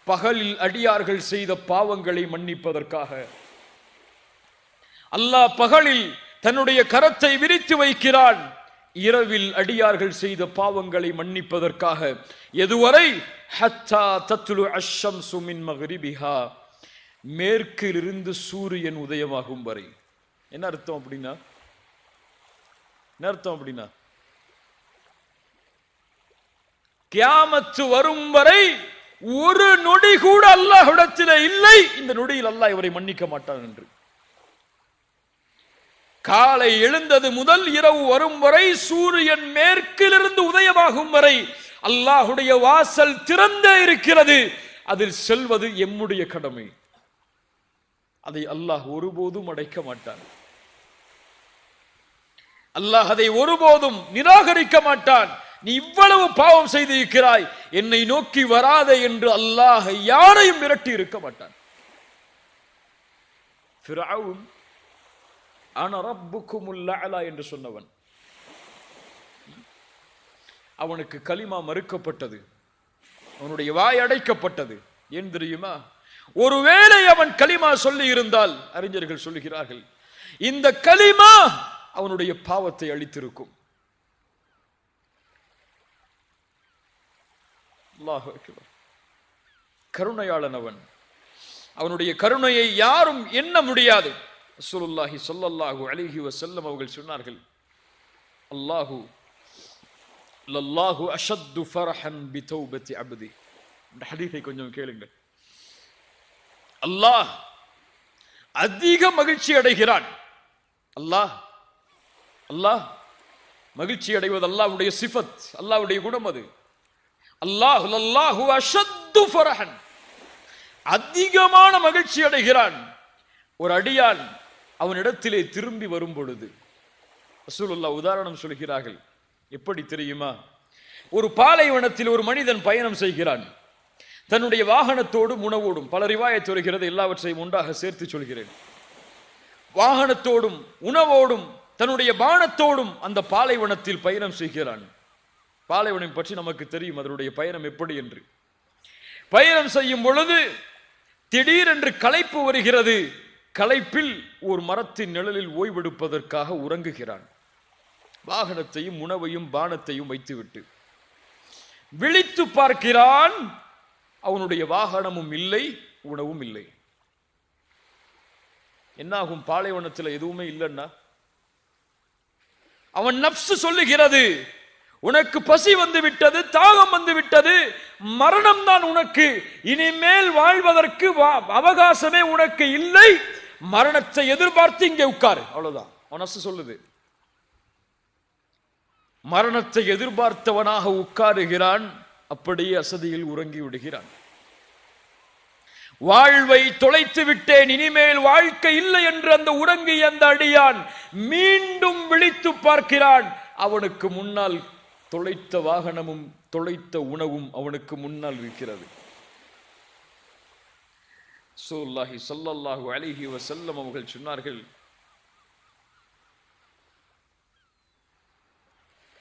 பகலில் அடியார்கள் செய்த பாவங்களை மன்னிப்பதற்காக. அல்லாஹ் பகலில் தன்னுடைய கரத்தை விரித்து வைக்கிறான், இரவில் அடியார்கள் செய்த பாவங்களை மன்னிப்பதற்காக. எதுவரை? ஹத்தா தத்லு அஷ்ஷம்சு மின் மக்ரிபிஹா, மேற்கிலிருந்து சூரியன் உதயமாகும் வரை. என்ன அர்த்தம் அப்படின்னா? என்ன அர்த்தம் அப்படின்னா, கியாமத்து வரும் வரை ஒரு நொடி கூட அல்லாஹ்விடத்திலே இல்லை, இந்த நொடியில் அல்லாஹ் இவரை மன்னிக்க மாட்டான் என்று. காலை எழுந்தது முதல் இரவு வரும் வரை, சூரியன் மேற்கிலிருந்து உதயமாகும் வரை அல்லாஹ்வுடைய வாசல் திறந்தே இருக்கிறது. அதில் செல்வது எம்முடைய கடமை. அதை அல்லாஹ் ஒருபோதும் அடைக்க மாட்டான். அல்லாஹ் அதை ஒருபோதும் நிராகரிக்க மாட்டான். நீ இவ்வளவு பாவம் செய்திருக்கிறாய், என்னை நோக்கி வராதே என்று அல்லாஹ் யாரையும் விரட்டி இருக்க மாட்டான். ஃபிரௌன் அன ரப்புக்குமுல் அலா என்று சொன்னவன், அவனுக்கு கலிமா மறுக்கப்பட்டது, அவனுடைய வாய் அடைக்கப்பட்டது. ஏன் தெரியுமா? ஒருவேளை அவன் கலிமா சொல்லி இருந்தால், அறிஞர்கள் சொல்லுகிறார்கள், இந்த கலிமா அவனுடைய பாவத்தை அழித்திருக்கும். அல்லாஹ் அக்பர். கருணையாளன் அவன், அவனுடைய கருணையை யாரும் எண்ண முடியாது. ரசூலுல்லாஹி ஸல்லல்லாஹு அலைஹி வஸல்லம் அவர்கள் சொன்னார்கள், லல்லாஹு அஷத்து ஃபரஹன் பிதௌபத்தி அப்தி. இந்த ஹதீஸை கொஞ்சம் கேளுங்கள். அல்லாஹ் அதிக மகிழ்ச்சி அடைகிறான். அல்லாஹ் மகிழ்ச்சி அடைவது அல்லாஹ்வுடைய சிஃபத், அல்லாஹ்வுடைய குணம் அது. லல்லாஹு அஷத்து ஃபரஹன், அதிகமான மகிழ்ச்சி அடைகிறான் ஒரு அடியான் அவனிடத்திலே திரும்பி வரும் பொழுது. ரசூலுல்லாஹ் உதாரணம் சொல்கிறார்கள். எப்படி தெரியுமா? ஒரு பாலைவனத்தில் ஒரு மனிதன் பயணம் செய்கிறான். தன்னுடைய வாகனத்தோடும் உணவோடும், பல ரிவாயத் வருகிறது, எல்லாவற்றையும் ஒன்றாக சேர்த்து சொல்கிறேன். வாகனத்தோடும் உணவோடும் தன்னுடைய பானத்தோடும் அந்த பாலைவனத்தில் பயணம் செய்கிறான். பாலைவனம் பற்றி நமக்கு தெரியும், அதனுடைய பயணம் எப்படி என்று. பயணம் செய்யும் பொழுது திடீரென்று களைப்பு வருகிறது. களைப்பில் ஒரு மரத்தின் நிழலில் ஓய்வெடுப்பதற்காக உறங்குகிறான். வாகனத்தையும் உணவையும் பானத்தையும் வைத்துவிட்டு விழித்து பார்க்கிறான். அவனுடைய வாகனமும் இல்லை, உணவும் இல்லை. என்னாகும்? பாலைவனத்தில் எதுவுமே இல்லைன்னா அவன் நப்சு சொல்லுகிறது, உனக்கு பசி வந்து விட்டது, தாகம் வந்து விட்டது, மரணம் தான் உனக்கு, இனிமேல் வாழ்வதற்கு அவகாசமே உனக்கு இல்லை, மரணத்தை எதிர்பார்த்து இங்கே உட்காரு. அவ்வளவுதான் மனசு சொல்லுது. மரணத்தை எதிர்பார்த்தவனாக உட்காருகிறான். அப்படியே அசதியில் உறங்கி விடுகிறான். வாழ்வை தொலைத்து விட்டேன், இனிமேல் வாழ்க்கை இல்லை என்று அந்த உறங்கிய அந்த அடியான் மீண்டும் விழித்து பார்க்கிறான். அவனுக்கு முன்னால் தொலைத்த வாகனமும் தொலைத்த உணவும் அவனுக்கு முன்னால் இருக்கிறது. ரசூலுல்லாஹி ஸல்லல்லாஹு அலைஹி வஸல்லம் அவர்கள் சொன்னார்கள்,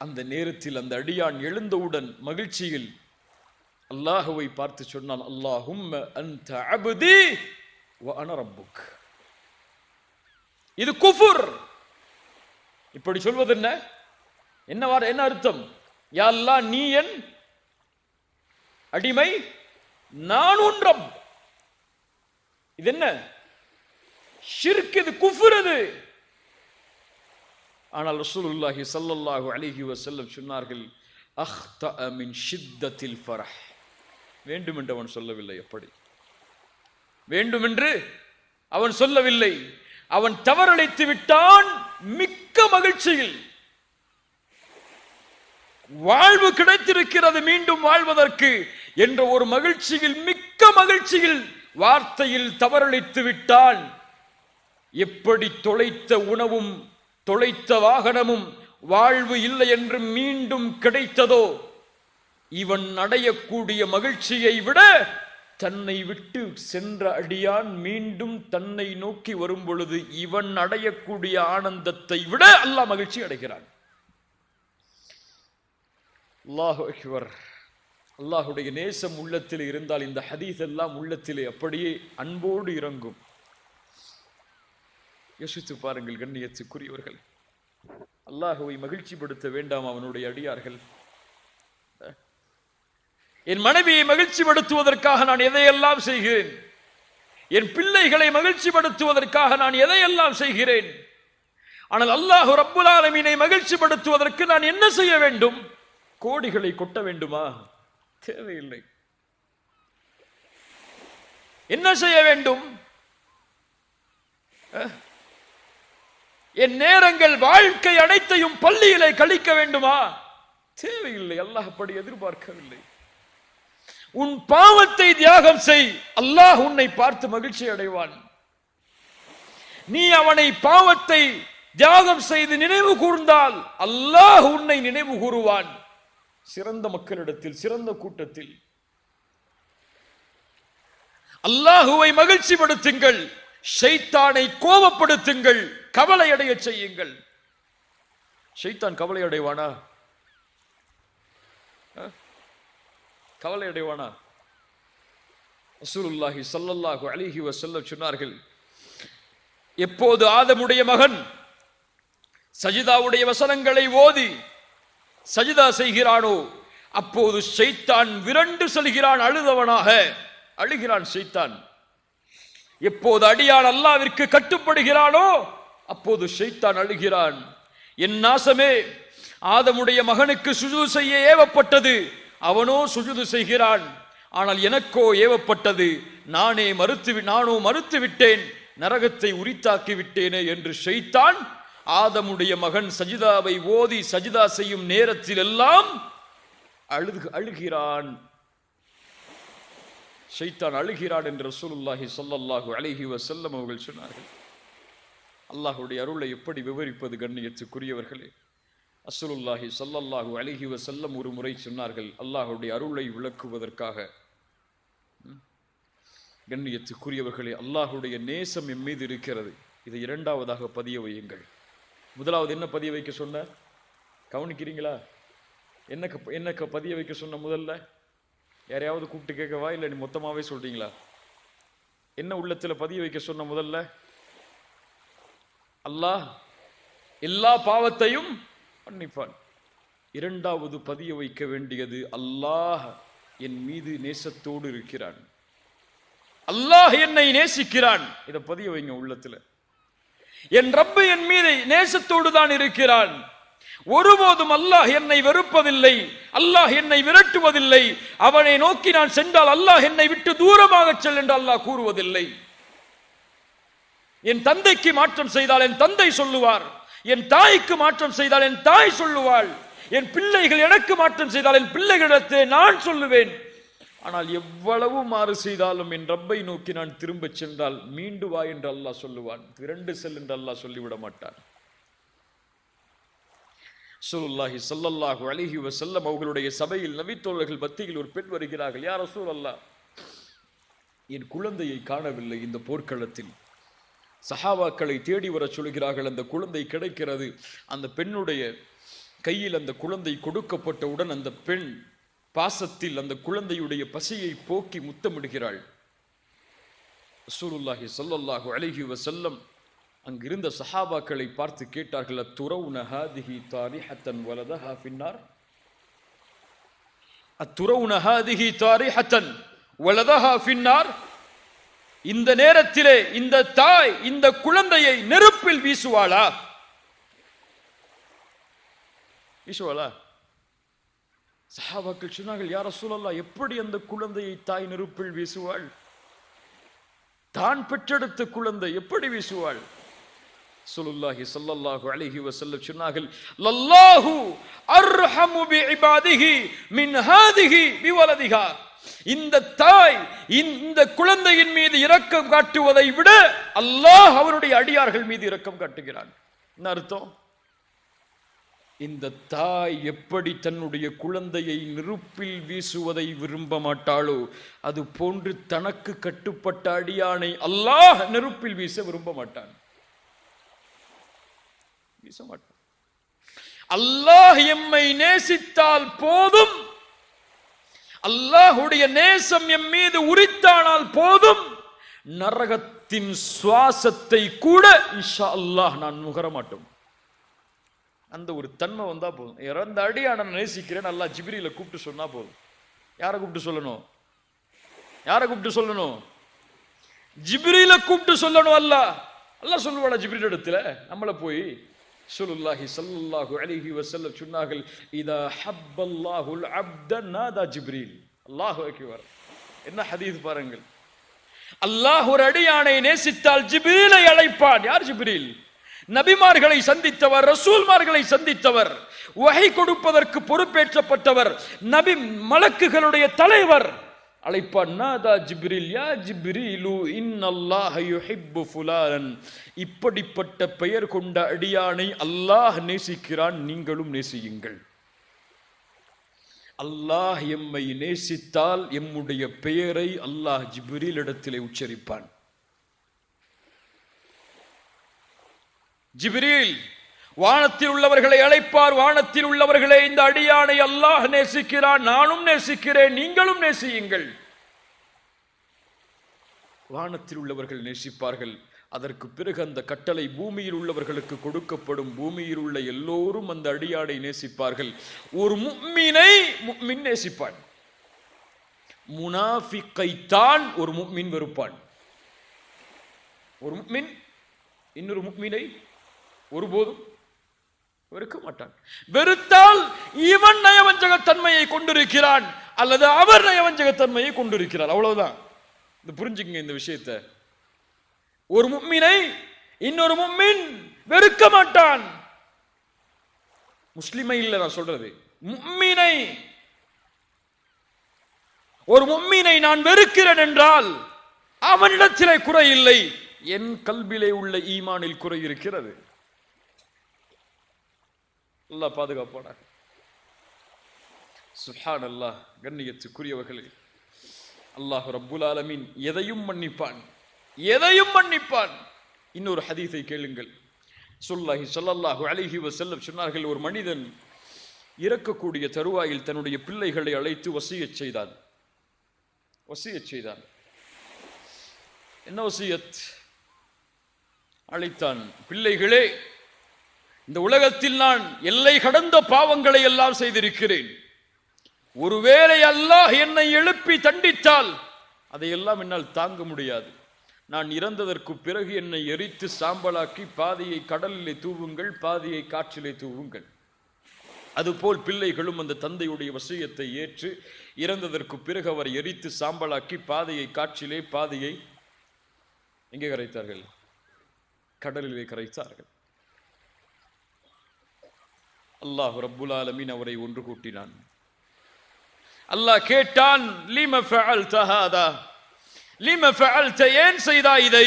அந்த நேரத்தில் அந்த அடியான் எழுந்தவுடன் மகிழ்ச்சியில் அல்லாஹ்வை பார்த்து சொன்னான், அல்லாஹும்ம அன்த அப்தி வ அன ரப்புக். இது குஃபுர். இப்படி சொல்வது என்ன அர்த்தம்? யா அல்லாஹ், நீ என் அடிமை, நான் உன் ரப். இது என்ன? ஷிர்க், இது குஃபுர் அது. ஆனால் ரசூலுல்லாஹி ஸல்லல்லாஹு அலைஹி வஸல்லம் சொன்னார்கள், அக்தஅ மின் ஷித்தத்தில் ஃபரஹ். வேண்டுமென்று அவன் சொல்லவில்லை. எப்படி வேண்டுமென்று அவன் சொல்லவில்லை. அவன் தவறளித்து விட்டான். மிக்க மகிழ்ச்சியில், வாழ்வு கிடைத்திருக்கிறது மீண்டும் வாழ்வதற்கு என்ற ஒரு மகிழ்ச்சியில், மிக்க மகிழ்ச்சியில் வார்த்தையில் தவறளித்து விட்டான். எப்படி தொலைத்த உணவும் தொலைத்த வாகனமும் வாழ்வு இல்லை என்று மீண்டும் கிடைத்ததோ, இவன் அடையக்கூடிய மகிழ்ச்சியை விட தன்னை விட்டு சென்ற அடியான் மீண்டும் தன்னை நோக்கி வரும் பொழுது இவன் அடையக்கூடிய ஆனந்தத்தை விட அல்லாஹ் மகிழ்ச்சி அடைகிறான். அல்லாஹு அக்பர். அல்லாஹுடைய நேசம் உள்ளத்தில் இருந்தால் இந்த ஹதீஸ் எல்லாம் உள்ளத்திலே அப்படியே அன்போடு இறங்கும். யோசித்து பாருங்கள் கண்ணியத்துக்குரியவர்கள். அல்லாஹுவை மகிழ்ச்சிப்படுத்த வேண்டாம் அவனுடைய அடியார்கள்? என் மனைவியை மகிழ்ச்சிப்படுத்துவதற்காக நான் எதையெல்லாம் செய்கிறேன், என் பிள்ளைகளை மகிழ்ச்சிப்படுத்துவதற்காக நான் எதையெல்லாம் செய்கிறேன். ஆனால் அல்லாஹ் ரப்புல் ஆலமீனை மகிழ்ச்சிப்படுத்துவதற்கு நான் என்ன செய்ய வேண்டும்? கோடிகளை கொட்ட வேண்டுமா? தேவையில்லை. என்ன செய்ய வேண்டும்? என் நேரங்கள், வாழ்க்கை அனைத்தையும் பள்ளியிலே கழிக்க வேண்டுமா? தேவையில்லை. அல்லாஹ் அப்படி எதிர்பார்க்கவில்லை. உன் பாவத்தை தியாகம் செய், அல்லாஹ் உன்னை பார்த்து மகிழ்ச்சி அடைவான். நீ அவனை பாவத்தை தியாகம் செய்து நினைவு கூர்ந்தால் அல்லாஹ் உன்னை நினைவு கூறுவான். சிறந்த மக்களிடத்தில், சிறந்த கூட்டத்தில். அல்லாஹுவை மகிழ்ச்சிப்படுத்துங்கள், ஷைத்தானை கோபப்படுத்துங்கள், கவலை அடைய செய்யுங்கள். ஷைத்தான் கவலை அடைவானா? கவலை அடைவானா? ரசூலுல்லாஹி ஸல்லல்லாஹு அலைஹி வஸல்லம் சொன்னார்கள், எப்போது ஆதமுடைய மகன் சஜிதாவுடைய வசனங்களை ஓதி சஜிதா செய்கிறானோ அப்போது ஷைத்தான் விரண்டு செல்கிறான், அழுதவனாக அழுகிறான் ஷைத்தான். எப்போது அடியான் அல்லாஹ்விற்கு கட்டுப்படுகிறானோ அப்போது ஷைத்தான் அழுகிறான். என் நாசமே, ஆதமுடைய மகனுக்கு சுஜூது செய்ய ஏவப்பட்டது, அவனோ சுஜூது செய்கிறான். ஆனால் எனக்கோ ஏவப்பட்டது, நானோ மறுத்து விட்டேன், நரகத்தை உரித்தாக்கி விட்டேனே என்று ஷைத்தான் ஆதமுடைய மகன் சஜிதாவை ஓதி சஜிதா செய்யும் நேரத்தில் எல்லாம் அழுகிறான். ஷைத்தான் அழுகிறான் என்று ரசூலுல்லாஹி ஸல்லல்லாஹு அலைஹி வஸல்லம் அவர்கள் சொன்னார்கள். அல்லாஹ்வுடைய அருளை எப்படி விவரிப்பது கண்ணியத்துக்குரியவர்களே? ரசூலுல்லாஹி ஸல்லல்லாஹு அலைஹி வஸல்லம் ஒரு முறை சொன்னார்கள், அல்லாஹ்வுடைய அருளை விளக்குவதற்காக. கண்ணியத்துக்குரியவர்களே, அல்லாஹ்வுடைய நேசம் எம் மீது இருக்கிறது. இதை இரண்டாவதாக பதிய வையுங்கள். முதலாவது என்ன பதிய வைக்க சொன்ன? கவனிக்கிறீங்களா? என்ன பதிய வைக்க சொன்ன? முதல்ல யாரையாவது கூப்பிட்டு கேட்கவா, இல்லை நீ மொத்தமாவே சொல்றீங்களா? என்ன உள்ளத்துல பதிய வைக்க சொன்ன? முதல்ல அல்லாஹ் எல்லா பாவத்தையும் மன்னிப்பான். இரண்டாவது பதிய வைக்க வேண்டியது, அல்லாஹ் என் மீது நேசத்தோடு இருக்கிறான், அல்லாஹ் என்னை நேசிக்கிறான். இதை பதிய வைங்க உள்ளத்துல. என் ரப்பு என் மீது நேசத்தோடு தான் இருக்கிறான். ஒருபோதும் அல்லாஹ் என்னை வெறுப்பதில்லை, அல்லாஹ் என்னை விரட்டுவதில்லை. அவனை நோக்கி நான் சென்றால் அல்லாஹ் என்னை விட்டு தூரமாக செல் என்று அல்லாஹ் கூறுவதில்லை. என் தந்தைக்கு மாற்றம் செய்தால் என் தந்தை சொல்லுவார், என் தாய்க்கு மாற்றம் செய்தால் என் தாய் சொல்லுவாள், என் பிள்ளைகள் எனக்கு மாற்றம் செய்தால் என் பிள்ளைகளிடத்தை நான் சொல்லுவேன். ஆனால் எவ்வளவு மாறு செய்தாலும் என் ரப்பை நோக்கி நான் திரும்ப சென்றால் மீண்டு வா என்று அல்லாஹ் சொல்லுவான், விரண்டு செல் என்று அல்லாஹ் சொல்லிவிட மாட்டான். ரசூலுல்லாஹி ஸல்லல்லாஹு அலைஹி வஸல்லம் அவர்களுடைய சபையில் நபித்தோழர்கள் மத்தியில் ஒரு பெண் வருகிறார்கள். யா ரசூலல்லாஹ், என் குழந்தையை காணவில்லை இந்த போர்க்களத்தில். சஹாபாக்களை தேடி வர சொல்கிறார்கள். அந்த குழந்தை கிடைக்கிறது. அந்த பெண்ணுடைய கையில் அந்த குழந்தை கொடுக்கப்பட்டவுடன் அந்த பெண் பாசத்தில் அந்த குழந்தையுடைய பசியை போக்கி முத்தமிடுகிறாள். ரசூலுல்லாஹி ஸல்லல்லாஹு அலைஹி வஸல்லம் அங்கிருந்த சஹாபாக்களை பார்த்து கேட்டார்கள், அத்துரவுன ஹாதிஹி தாரிஹத்தன் வலதஹா ஃபின்னார், அத்துரவுன ஹாதிஹி தாரிஹத்தன் வலதஹா ஃபின்னார். இந்த நேரத்திலே இந்த தாய் இந்த குழந்தையை நெருப்பில் வீசுவாளா? சஹாபாக்கள் சொன்னார்கள், யா ரசூலல்லாஹ், எப்படி அந்த குழந்தையை தாய் நெருப்பில் வீசுவாள்? தான் பெற்றெடுத்த குழந்தை எப்படி வீசுவாள்? ரசூலுல்லாஹி ஸல்லல்லாஹு அலைஹி வஸல்லம் சொன்னார்கள், லல்லாஹு அர்ஹமு பிஇபாதிஹி மின் ஹாதிஹி பிவலதிஹா. இந்த தாய் இந்த குழந்தையின் மீது இரக்கம் காட்டுவதை விட அல்லாஹ் அவருடைய அடியார்கள் மீது இரக்கம் காட்டுகிறான். என்ன அர்த்தம்? இந்த தாய் எப்படி தன்னுடைய குழந்தையை நெருப்பில் வீசுவதை விரும்ப மாட்டாளோ அது போன்று தனக்கு கட்டுப்பட்ட அடியானை அல்லாஹ் நெருப்பில் வீச விரும்ப மாட்டான். வீச மாட்டான். அல்லாஹ் எம்மை நேசித்தால் போதும், அல்லாஹுடைய நேசம் எம் மீது உரித்தானால் போதும், நரகத்தின் சுவாசத்தை கூட இன்ஷா அல்லாஹ் நான் நுகர மாட்டோம். அந்த ஒரு தன்மை வந்தா போதும். இறந்த அடியான நேசிக்கிறேன் அல்லாஹ் ஜிப்ரீல கூப்பிட்டு சொன்னா போதும். யாரை கூப்பிட்டு சொல்லணும்? யாரை கூப்பிட்டு சொல்லணும்? ஜிப்ரீல கூப்பிட்டு சொல்லணும். அல்லாஹ் சொல்லுவாடா ஜிப்ரீல் இடத்துல நம்மள போய்? ரசூலுல்லாஹி ஸல்லல்லாஹு அலைஹி வஸல்லம் சொன்னார்கள், இதா ஹப்பல்லாஹுல் அப்த நாதா ஜிப்ரீல். அல்லாஹு அக்பர். என்ன ஹதீஸ் பாருங்கள். அல்லாஹ் ஒரு அடியானை நேசித்தால் ஜிப்ரீலை அழைப்பான். யார் ஜிப்ரீல்? நபிமார்களை சந்தித்தவர், ரசூல்மார்களை சந்தித்தவர், வஹை கொடுப்பதற்கு பொறுப்பேற்றப்பட்டவர், நபி மலக்குகளுடைய தலைவர். அழைப்பான், நாதா ஜிப்ரீல், யா ஜிப்ரீலு இன்னல்லாஹ யுஹிப்பு ஃபுலான். இப்படிப்பட்ட பெயர் கொண்ட அடியானை அல்லாஹ் நேசிக்கிறான், நீங்களும் நேசியுங்கள். அல்லாஹ் எம்மை நேசித்தால் எம்முடைய பெயரை அல்லாஹ் ஜிப்ரீல் இடத்திலே உச்சரிப்பான். ஜிப்ரீல் வானத்தில் உள்ளவர்களை அழைப்பார், வானத்தில் உள்ளவர்களே இந்த அடியானை அல்லாஹ் நேசிக்கிறான், நானும் நேசிக்கிறேன், நீங்களும் நேசியுங்கள். வானத்தில் உள்ளவர்கள் நேசிப்பார்கள். அதற்கு பிறகு அந்த கட்டளை பூமியில் உள்ளவர்களுக்கு கொடுக்கப்படும். பூமியில் உள்ள எல்லோரும் அந்த அடியானை நேசிப்பார்கள். ஒரு முஃமினை முஃமின் நேசிப்பான், முனாஃபிக்கை தான் ஒரு முஃமின் வெறுப்பான். ஒரு முஃமின் இன்னொரு முஃமினை ஒருபோதும் வெறுக்க மாட்டான். வெறுத்தால் இவன் நயவஞ்சகத்தன்மையை கொண்டிருக்கிறான் அல்லது அவர் நயவஞ்சகத்தன்மையை கொண்டிருக்கிறார், அவ்வளவுதான். இது புரிஞ்சுக்கங்க இந்த விஷயத்தை. ஒரு முஃமினை இன்னொரு முஃமின் வெறுக்க மாட்டான். முஸ்லிமை இல்ல நான் சொல்றது, முஃமினை. ஒரு முஃமினை நான் வெறுக்கிறேன் என்றால் அவனிடத்திலே குறை இல்லை, என் கல்விலே உள்ள ஈமானில் குறை இருக்கிறது. அல்லாஹ் பாதுகாப்பானாக. சுப்ஹானல்லாஹ். கண்ணியத்துக்குரியவர்களே, அல்லாஹ் ரப்புல் ஆலமீன் எதையும் மன்னிப்பான், எதையும் மன்னிப்பான். இன்னொரு ஹதீஸை கேளுங்கள். ஸல்லல்லாஹு அலைஹி வஸல்லம் சொன்னார்கள், ஒரு மனிதன் இறக்கக்கூடிய தருவாயில் தன்னுடைய பிள்ளைகளை அழைத்து வசியத் செய்தான். என்ன வசியத்? அழைத்தான், பிள்ளைகளே, இந்த உலகத்தில் நான் எல்லை கடந்த பாவங்களை எல்லாம் செய்திருக்கிறேன். ஒருவேளை அல்லாஹ் என்னை எழுப்பி தண்டித்தால் அதையெல்லாம் என்னால் தாங்க முடியாது. நான் இறந்ததற்கு பிறகு என்னை எரித்து சாம்பலாக்கி பாதியை கடலிலே தூவுங்கள், பாதியை காற்றிலே தூவுங்கள். அதுபோல் பிள்ளைகளும் அந்த தந்தையுடைய வசியத்தை ஏற்று இறந்ததற்கு பிறகு அவர் எரித்து சாம்பலாக்கி பாதியை காற்றிலே பாதியை எங்கே கரைத்தார்கள்? கடலிலே கரைத்தார்கள். அல்லாஹ் ரப்புல் ஆலமீன் அவரை ஒன்று கூட்டினான். அல்லாஹ் கேட்டான், லிம ஃபஅல்த ஹாதா, லிம ஃபஅல்த, ஏன் செய்தாய் இதை?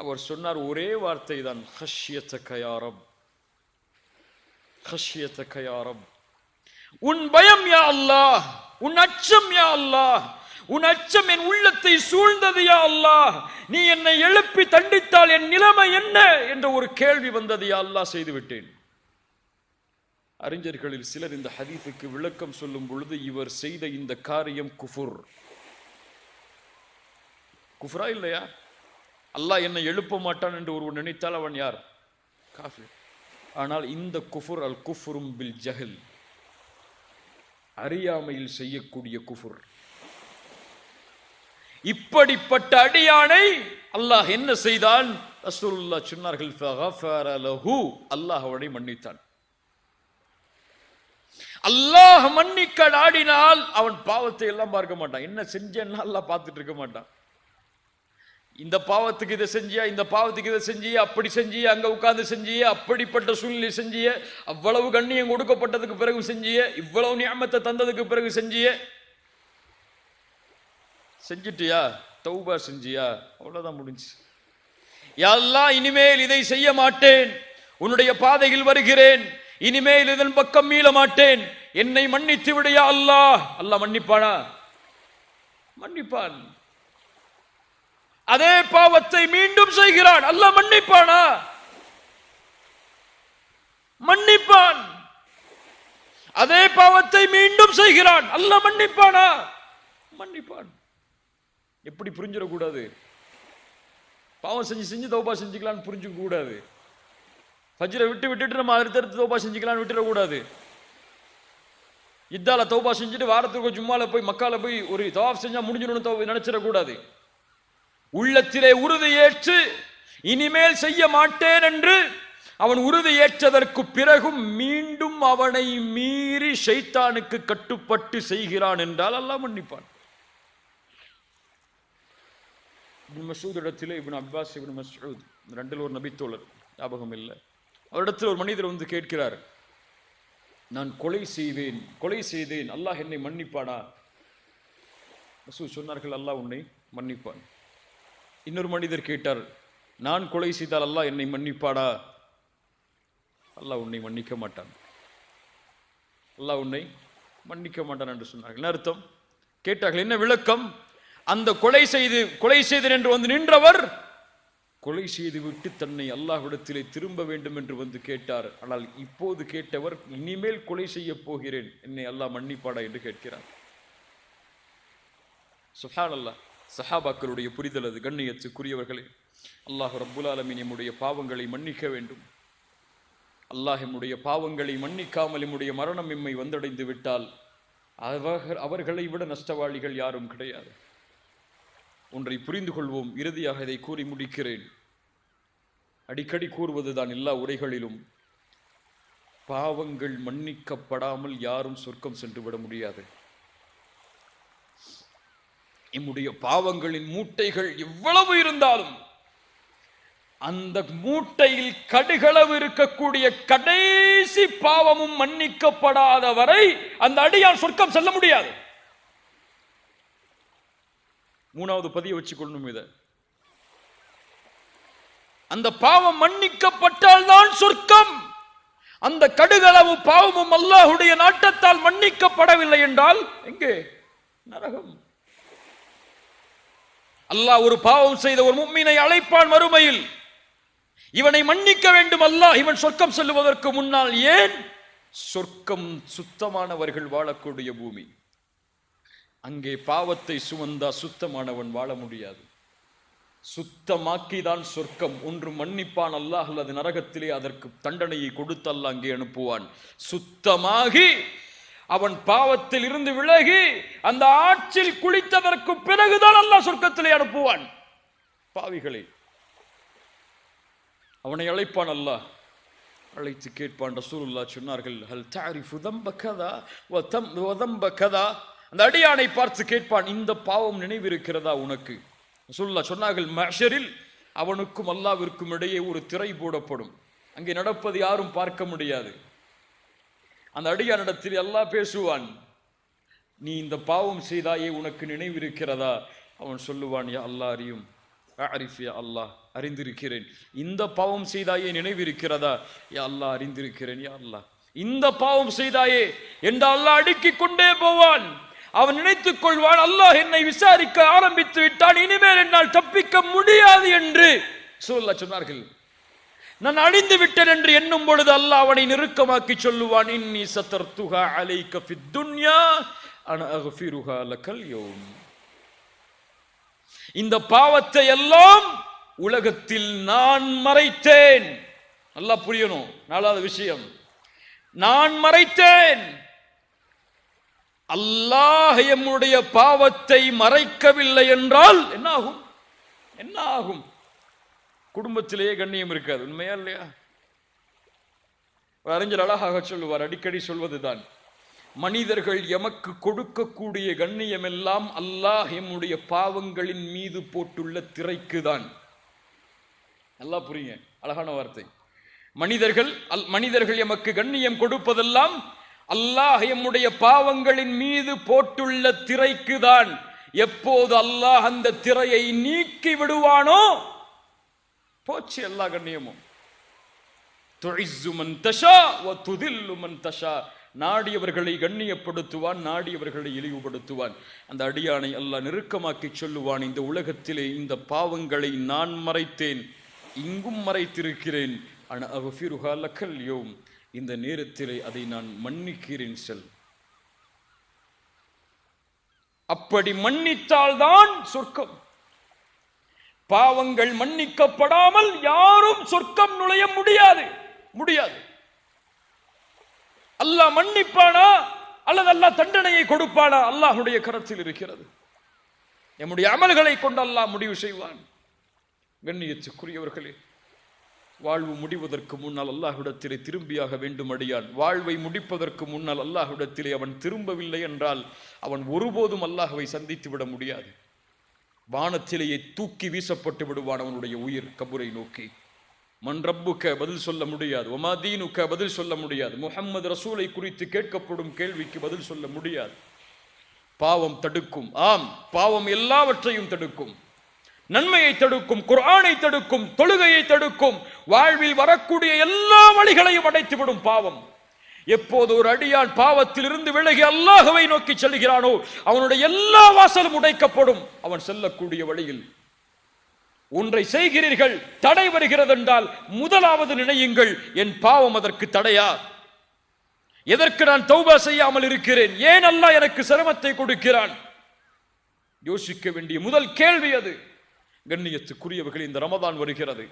அவர் சொன்னார் ஒரே வார்த்தை தான், ஹஷ்யதக யா ரப், ஹஷ்யதக யா ரப். உன் பயம் யா அல்லாஹ், உன் அச்சம் யா அல்லாஹ், உன் அச்சம் என் உள்ளத்தை சூழ்ந்தது யா அல்லாஹ். நீ என்னை எழுப்பி தண்டித்தால் என் நிலைமை என்ன என்ற ஒரு கேள்வி வந்தது யா அல்லாஹ், செய்து விட்டேன். அறிஞர்களில் சிலர் இந்த ஹதீஸுக்கு விளக்கம் சொல்லும் பொழுது, இவர் செய்த இந்த காரியம் குஃபுர். குஃப்ரா இல்லையா? அல்லாஹ் என்னை எழுப்ப மாட்டான் என்று ஒருவன் நினைத்தால் அவன் யார்? காஃபிர். ஆனால் இந்த குஃபுர் அல் குஃப்ரும் பில் ஜஹல், அறியாமையில் செய்யக்கூடிய குஃபுர். இப்படிப்பட்ட அடியானை அல்லாஹ் என்ன செய்தான்? ரசூலுல்லாஹ் சொன்னார்கள், ஃபகஃபர லஹு, அல்லாஹ் அவனை மன்னித்தான். அல்லாஹ் மன்னிக்க நாடினால் அவன் பாவத்தை எல்லாம் பார்க்க மாட்டான். என்ன செஞ்சேன்னா அல்லாஹ் பார்த்துட்டு இருக்க மாட்டான். இந்த பாவத்துக்கு இதை செஞ்சியா, இந்த பாவத்துக்கு இதை செஞ்சியா, அப்படி செஞ்சிய, அங்க உட்கார்ந்து செஞ்சிய, அப்படிப்பட்ட சூழ்நிலை செஞ்சிய, அவ்வளவு கண்ணியம் கொடுக்கப்பட்டதுக்கு பிறகு செஞ்சிய, இவ்வளவு நியமத்தை தந்ததுக்கு பிறகு செஞ்சிய, செஞ்சிட்டியா, தௌபா செஞ்சியா, அவ்வளவுதான் முடிஞ்சு. யா அல்லாஹ், இனிமேல் இதை செய்ய மாட்டேன், உன்னுடைய பாதையில் வருகிறேன், இனிமேல் இதன் பக்கம் மீள மாட்டேன், என்னை மன்னித்து விடையா அல்லாஹ். அல்லாஹ் மன்னிப்பானா? மன்னிப்பான். அதே பாவத்தை மீண்டும் செய்கிறான், அல்லாஹ் மன்னிப்பானா? மன்னிப்பான். அதே பாவத்தை மீண்டும் செய்கிறான், அல்லாஹ் மன்னிப்பானா? மன்னிப்பான். எப்படி புரிஞ்சிடக்கூடாது? பாவம் செஞ்சு செஞ்சு தௌபா செஞ்சுக்கலான்னு புரிஞ்சுக்க கூடாது. ஃபஜ்ரை விட்டுட்டு நம்ம அடுத்தடுத்து தௌபா செஞ்சுக்கலான்னு விட்டுறக்கூடாது. இதால தௌபா செஞ்சுட்டு வாரத்துக்கு ஜும்மால போய் மக்கால போய் ஒரு தவாஃப் செஞ்சா முடிஞ்சிடணும் நினைச்சிடக்கூடாது. உள்ளத்திலே உறுதி ஏற்று இனிமேல் செய்ய மாட்டேன் என்று அவன் உறுதி ஏற்றதற்கு பிறகும் மீண்டும் அவனை மீறி ஷைத்தானுக்கு கட்டுப்பட்டு செய்கிறான் என்றால் அல்லாஹ் மன்னிப்பான். இப்னு மஸ்ஊத் இடத்திலே இப்னு அப்பாஸ், இப்னு மஸ்ஊத் ரெண்டில் ஒரு நபித்தோழர், ஞாபகம் இல்லை, அவரிடத்தில் ஒரு மனிதர் வந்து கேட்கிறார், நான் கொலை செய்தேன், அல்லாஹ் என்னை மன்னிப்பானா? மஸ்ஊத் சொன்னார்கள், அல்லாஹ் உன்னை மன்னிப்பான். இன்னொரு மனிதர் கேட்டார், நான் கொலை செய்தால் அல்லாஹ் என்னை மன்னிப்பாடா? அல்லாஹ் உன்னை மன்னிக்க மாட்டான், அல்லாஹ் உன்னை மன்னிக்க மாட்டான் என்று சொன்னார்கள். என்ன அர்த்தம்? கேட்டார்கள், என்ன விளக்கம்? அந்த கொலை செய்தேன் என்று வந்து நின்றவர் கொலை செய்து விட்டு தன்னை அல்லாஹ்விடத்திலே திரும்ப வேண்டும் என்று வந்து கேட்டார். ஆனால் இப்போது கேட்டவர், இனிமேல் கொலை செய்ய போகிறேன், என்னை அல்லாஹ் மன்னிப்பாடா என்று கேட்கிறார். சுப்ஹானல்லாஹ். சஹாபாக்களுடைய புரிதல் அது. கண்ணியத்துக்குரியவர்களே, அல்லாஹ் ரப்புல் ஆலமீன் நம்முடைய பாவங்களை மன்னிக்க வேண்டும். அல்லாஹ் நம்முடைய பாவங்களை மன்னிக்காமல் நம்முடைய மரணம் எம்மை வந்தடைந்து விட்டால் அவர்களை விட நஷ்டவாளிகள் யாரும் கிடையாது. ஒன்றை புரிந்து கொள்வோம். இறுதியாக இதை கூறி முடிக்கிறேன். அடிக்கடி கூறுவதுதான் எல்லா உரைகளிலும், பாவங்கள் மன்னிக்கப்படாமல் யாரும் சொர்க்கம் சென்று விட முடியாது. நம்முடைய பாவங்களின் மூட்டைகள் எவ்வளவு இருந்தாலும் அந்த மூட்டையில் கடுகளவு இருக்கக்கூடிய கடைசி பாவமும் மன்னிக்கப்படாத வரை அந்த அடியான் சொர்க்கம் செல்ல முடியாது. மூணாவது பதிய வச்சுக்கொள்ளணும். இத அந்த பாவம் மன்னிக்கப்பட்டால் தான் சொர்க்கம். அந்த கடுகளவு பாவமும் அல்லாஹ்வுடைய நாட்டத்தால் மன்னிக்கப்படவில்லை என்றால் எங்கே? நரகம். அல்லாஹ் ஒரு பாவம் செய்த ஒரு முஃமினை அழைப்பான் மறுமையில், இவனை மன்னிக்க வேண்டும் அல்லாஹ், இவன் சொர்க்கம் செல்லுவதற்கு முன்னால். ஏன்? சொர்க்கம் சுத்தமானவர்கள் வாழக்கூடிய பூமி. அங்கே பாவத்தை சுமந்தா சுத்தமானவன் வாழ முடியாது. சுத்தமாக்கிதான் சொர்க்கம். ஒன்று மன்னிப்பான் அல்லாஹ், அல்லது நரகத்திலே அதற்கு தண்டனையை கொடுத்து அல்லாஹ் அங்கே அனுப்புவான். சுத்தமாகி அவன் பாவத்தில் இருந்து விலகி அந்த ஆற்றில் குளித்ததற்கு பிறகுதான் அல்லாஹ் சொர்க்கத்திலே அனுப்புவான். பாவிகளை அவனை அழைப்பான் அல்லாஹ். அழைத்து கேட்பான். ரசூலுல்லாஹ் சொன்னார்கள், ஹல் தஅரிஃபு தம்ப கதா வ தம்ப கதா. அந்த அடியானை பார்த்து கேட்பான், இந்த பாவம் நினைவிருக்கிறதா உனக்கு? ரசூலுல்லாஹ் சொன்னார்கள், மஹ்ஷரில் அவனுக்கும் அல்லாஹ்விற்கும் இடையே ஒரு திரை போடப்படும். அங்கே நடப்பது யாரும் பார்க்க முடியாது. அந்த அடியானிடத்தில் அல்லாஹ் பேசுவான், நீ இந்த பாவம் செய்தாயே உனக்கு நினைவிருக்கிறதா? அவன் சொல்லுவான், யா அல்லாஹ் அறியும். அரிஃப் யா அல்லாஹ், அறிந்திருக்கிறேன். இந்த பாவம் செய்தாயே நினைவிருக்கிறதா? யா அல்லாஹ் அறிந்திருக்கிறேன் யா அல்லாஹ். இந்த பாவம் செய்தாயே என்று அல்லாஹ் அடுக்கிக் கொண்டே போவான். அவன் நினைத்துக் கொள்வான், அல்லாஹ் என்னை விசாரிக்க ஆரம்பித்து விட்டான், இனிமேல் என்னால் தப்பிக்க முடியாது என்று ரசூலுல்லாஹ் சொன்னார்கள். நான் அழிந்து விட்டேன் என்று எண்ணும் பொழுது அல்லாஹ் அவனை நெருக்கமாக்கி சொல்லுவான், இன்னி சதர்துஹா அலைக ஃபித் துன்யா அன அக்ஃபிருஹா லகல் யௌம். இந்த பாவத்தை எல்லாம் உலகத்தில் நான் மறைத்தேன். நல்லா புரியணும். நாலாவது விஷயம், நான் மறைத்தேன். அல்லாஹ் எம்முடைய பாவத்தை மறைக்கவில்லை என்றால் என்ன ஆகும்? என்ன ஆகும்? குடும்பத்திலேயே கண்ணியம் இருக்காது. உண்மையா இல்லையா? ஒரு அறிஞர் அழகாக சொல்லுவார், அடிக்கடி சொல்வதுதான், மனிதர்கள் எமக்கு கொடுக்கக்கூடிய கண்ணியம் எல்லாம் அல்லாஹ் எம்முடைய பாவங்களின் மீது போட்டுள்ள திரைக்குதான். நல்லா புரியுங்க, அழகான வார்த்தை. மனிதர்கள் எமக்கு கண்ணியம் கொடுப்பதெல்லாம் அல்லாஹ் எம்முடைய பாவங்களின் மீது போட்டுள்ள திரைக்குதான். எப்போது அல்லாஹ் அந்த திரையை நீக்கி விடுவானோ போச்சு எல்லா கண்ணியமும். துஇஸ்ஸு மன் தஷா வ துதில்லு மன் தஷா. நாடியவர்களை கண்ணியப்படுத்துவான், நாடியவர்களை இழிவுபடுத்துவான். அந்த அடியானை அல்லாஹ் நெருக்கமாக்கி சொல்லுவான், இந்த உலகத்திலே இந்த பாவங்களை நான் மறைத்தேன், இங்கும் மறைத்திருக்கிறேன். அன அக்ஃபிருஹா லகல் யௌம். இந்த நேரத்திலே அதை நான் மன்னிக்கிறேன் செல். அப்படி மன்னித்தால்தான் சொர்க்கம். பாவங்கள் மன்னிக்கப்படாமல் யாரும் சொர்க்கம் நுழைய முடியாது. அல்லாஹ் மன்னிப்பானா அல்லது அல்லாஹ் தண்டனையை கொடுப்பானா? அல்லாஹ்வுடைய கரத்தில் இருக்கிறது. நம்முடைய அமல்களை கொண்டு அல்லாஹ் முடிவு செய்வான். கண்ணியத்துக்குரியவர்களே, வாழ்வு முடிவதற்கு முன்னால் அல்லாஹ்விடத்திலே திரும்பியாக வேண்டும் அடியான். வாழ்வை முடிப்பதற்கு முன்னால் அல்லாஹ்விடத்திலே அவன் திரும்பவில்லை என்றால் அவன் ஒருபோதும் அல்லாஹ்வை சந்தித்து விட முடியாது. வானத்திலேயே தூக்கி வீசப்பட்டு விடுவான் அவனுடைய உயிர் கபரை நோக்கி. மன் ரப்புக்க பதில் சொல்ல முடியாது, ஒமா தீனுக்க பதில் சொல்ல முடியாது, முஹம்மது ரசூலை குறித்து கேட்கப்படும் கேள்விக்கு பதில் சொல்ல முடியாது. பாவம் தடுக்கும். ஆம், பாவம் எல்லாவற்றையும் தடுக்கும். நன்மையை தடுக்கும், குர்ஆனை தடுக்கும், தொழுகையை தடுக்கும், வாழ்வில் வரக்கூடிய எல்லா வழிகளையும் அடைத்துவிடும் பாவம். எப்போது ஒரு அடியான் பாவத்தில் இருந்து விலகி அல்லாஹ்வை நோக்கி செல்கிறானோ அவனுடைய எல்லா வாசலும் உடைக்கப்படும். அவன் செல்லக்கூடிய வழியில் ஒன்றை செய்கிறீர்கள், தடை வருகிறது என்றால் முதலாவது நினையுங்கள், என் பாவம் அதற்கு தடையா? எதற்கு நான் தௌபா செய்யாமல் இருக்கிறேன்? ஏன் அல்லாஹ் எனக்கு சிரமத்தை கொடுக்கிறான்? யோசிக்க வேண்டிய முதல் கேள்வி அது. கண்ணியத்துக்குரியவர்கள், இந்த ரமதான் வருகிறது.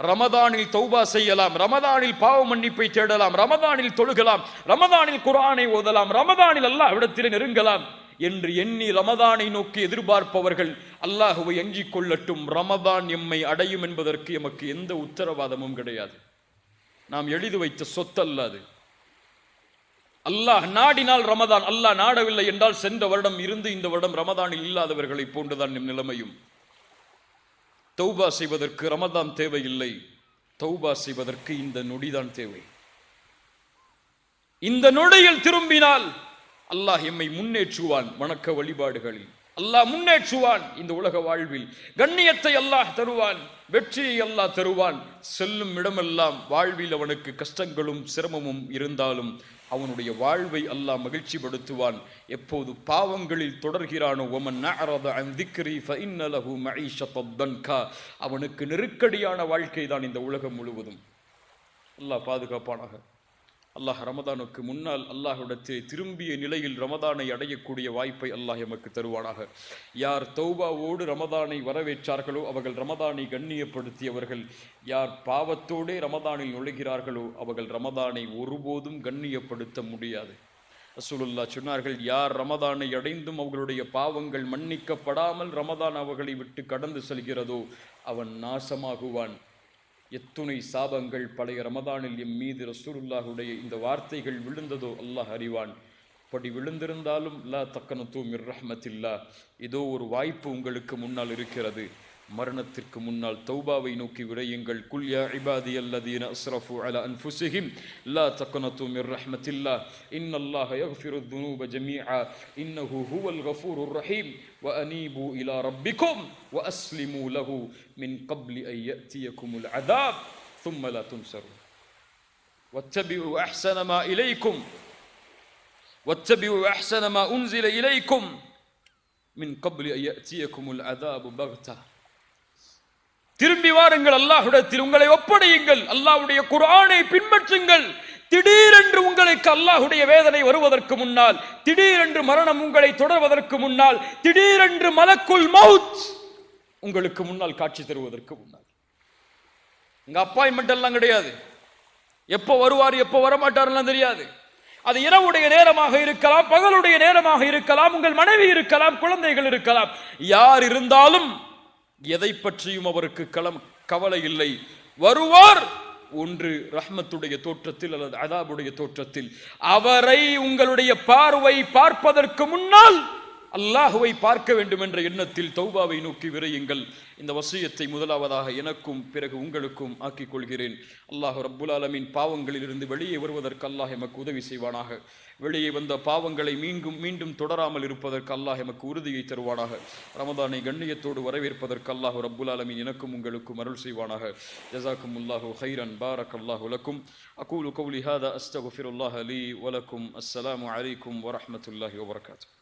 ரமதானில் தௌபா செய்யலாம், ரமதானில் பாவ மன்னிப்பை தேடலாம், ரமதானில் தொழுகலாம், ரமதானில் குர்ஆனை ஓதலாம், ரமதானில் அல்லாஹ்விடத்திலே நெருங்கலாம். என்று எண்ணி ரமதானை நோக்கி எதிர்பார்ப்பவர்கள் அல்லாஹுவை அஞ்சிக் கொள்ளட்டும். ரமதான் எம்மை அடையும் என்பதற்கு எமக்கு எந்த உத்தரவாதமும் கிடையாது. நாம் எழுதி வைத்த சொத்தல்லாது. அல்லாஹ் நாடினால் ரமதான், அல்லாஹ் நாடவில்லை என்றால் சென்ற வருடம் இருந்து இந்த வருடம் ரமதானில் இல்லாதவர்களை போன்றுதான் நிலைமையும். தௌபா செய்வதற்கு ரமதான் தேவையில்லை, தௌபா செய்வதற்கு இந்த நொடிதான் தேவை. இந்த நொடியில் திரும்பினால் அல்லாஹ் எம்மை முன்னேற்றுவான். வணக்க வழிபாடுகளில் அல்லாஹ் முன்னேற்றுவான். இந்த உலக வாழ்வில் கண்ணியத்தை அல்லாஹ் தருவான், வெற்றியை அல்லாஹ் தருவான். செல்லும் இடமெல்லாம் வாழ்வில் அவனுக்கு கஷ்டங்களும் சிரமமும் இருந்தாலும் அவனுடைய வாழ்வை அல்லாஹ் மகிழ்ச்சி படுத்துவான். எப்போது பாவங்களில் தொடர்கிறானோ ஒமன் அஅரத அன் திக்ரி ஃபஇன்ன லஹு மஈஷத்தன் தன்கா, அவனுக்கு நெருக்கடியான வாழ்க்கை தான் இந்த உலகம் முழுவதும். அல்லாஹ் பாதுகாப்பானாக. அல்லாஹ் ரமதானுக்கு முன்னால் அல்லாஹ்விடத்தில் திரும்பிய நிலையில் ரமதானை அடையக்கூடிய வாய்ப்பை அல்லாஹ் எமக்கு தருவானாக. யார் தௌபாவோடு ரமதானை வரவேற்றார்களோ அவர்கள் ரமதானை கண்ணியப்படுத்தியவர்கள். யார் பாவத்தோடே ரமதானில் நுழைகிறார்களோ அவர்கள் ரமதானை ஒருபோதும் கண்ணியப்படுத்த முடியாது. ரசூலுல்லாஹ் சொன்னார்கள், யார் ரமதானை அடைந்தும் அவர்களுடைய பாவங்கள் மன்னிக்கப்படாமல் ரமதான் அவர்களை விட்டு கடந்து செல்கிறதோ அவன் நாசமாகுவான். எத்துணை சாபங்கள் பழைய ரமதானில் எம் மீது ரசூலுல்லாஹுடைய இந்த வார்த்தைகள் விழுந்ததோ அல்லாஹ் அறிவான். அப்படி விழுந்திருந்தாலும் லா தக்கனது மிர் ரஹ்மத்தில்லாஹ், ஏதோ ஒரு வாய்ப்பு உங்களுக்கு முன்னால் இருக்கிறது. மரணத்திற்கு முன்னால் தௌபாவை நோக்கி விரையுங்கள். குல் யா இபாதியல்லதீன அஸ்ரஃபு அலா அன்ஃபுஸிஹிம் லா தக்னது மிர் ரஹ்மத்தில்லாஹ் இன்னல்லாஹ யக்ஃபிரு ذுனூப ஜமீஆ இன்னஹு ஹுவல் கஃபூருர் ரஹீம் வ அனீபு இலா ரப்பிக்கும் வ அஸ்லிமு லஹு மின் கப்லி அன் யஅதியகுமுல் அஸாப் ثم لا تنصرون واتبعوا احسن ما اليكم واتبعوا احسن ما انزل اليكم من قبل ان يأتيكم العذاب بغتة. திரும்பி வாருங்கள், அல்லாஹ்விடத்தில் உங்களை ஒப்படையுங்கள், அல்லாஹ்வுடைய குர்ஆனை பின்பற்றுங்கள். திடீரென்று உங்களுக்கு அல்லாஹ்வுடைய வேதனை வருவதற்கு முன்னால், திடீரென்று மரணம் உங்களை தொடர்வதற்கு முன்னால், திடீரென்று மலக்குல் மௌத் உங்களுக்கு முன்னால் காட்சி தருவதற்கு முன்னால். இங்க அப்பாயின்மெண்ட் எல்லாம் கிடையாது. எப்போ வருவார் எப்போ வரமாட்டார்லாம் தெரியாது. அது இரவுடைய நேரமாக இருக்கலாம், பகலுடைய நேரமாக இருக்கலாம், உங்கள் மனைவி இருக்கலாம், குழந்தைகள் இருக்கலாம். யார் இருந்தாலும் எதை பற்றியும் அவருக்கு கவலை இல்லை. வருவார் ஒன்று ரஹ்மத்துடைய தோற்றத்தில் அல்லது அதாபுடைய தோற்றத்தில். அவரை உங்களுடைய பார்வை பார்ப்பதற்கு முன்னால் அல்லாஹுவை பார்க்க வேண்டும் என்ற எண்ணத்தில் தௌபாவை நோக்கி விரையுங்கள். இந்த வசியத்தை முதலாவதாக எனக்கும் பிறகு உங்களுக்கும் ஆக்கிக் கொள்கிறேன். அல்லாஹ் ரப்புல் ஆலமீன் பாவங்களில் இருந்து வெளியே வருவதற்கு அல்லாஹ் எமக்கு உதவி செய்வானாக. வெளியே வந்த பாவங்களை மீண்டும் தொடராமல் இருப்பதற்கு அல்லாஹ் எமக்கு உறுதியை தருவானாக. ரமதானை கண்ணியத்தோடு வரவேற்பதற்கு அல்லாஹ் ரப்புல் ஆலமீன் எனக்கும் உங்களுக்கும் அருள் செய்வானாக. ஜஸாக்குமுல்லாஹு கைரன் பாரக்கல்லாஹு லக்கும். அகூலு கௌலி ஹாதா அஸ்தக்ஃபிருல்லாஹ லீ வ லக்கும். அஸ்ஸலாமு அலைக்கும் வ ரஹ்மத்துல்லாஹி வ பரகாத்துஹு.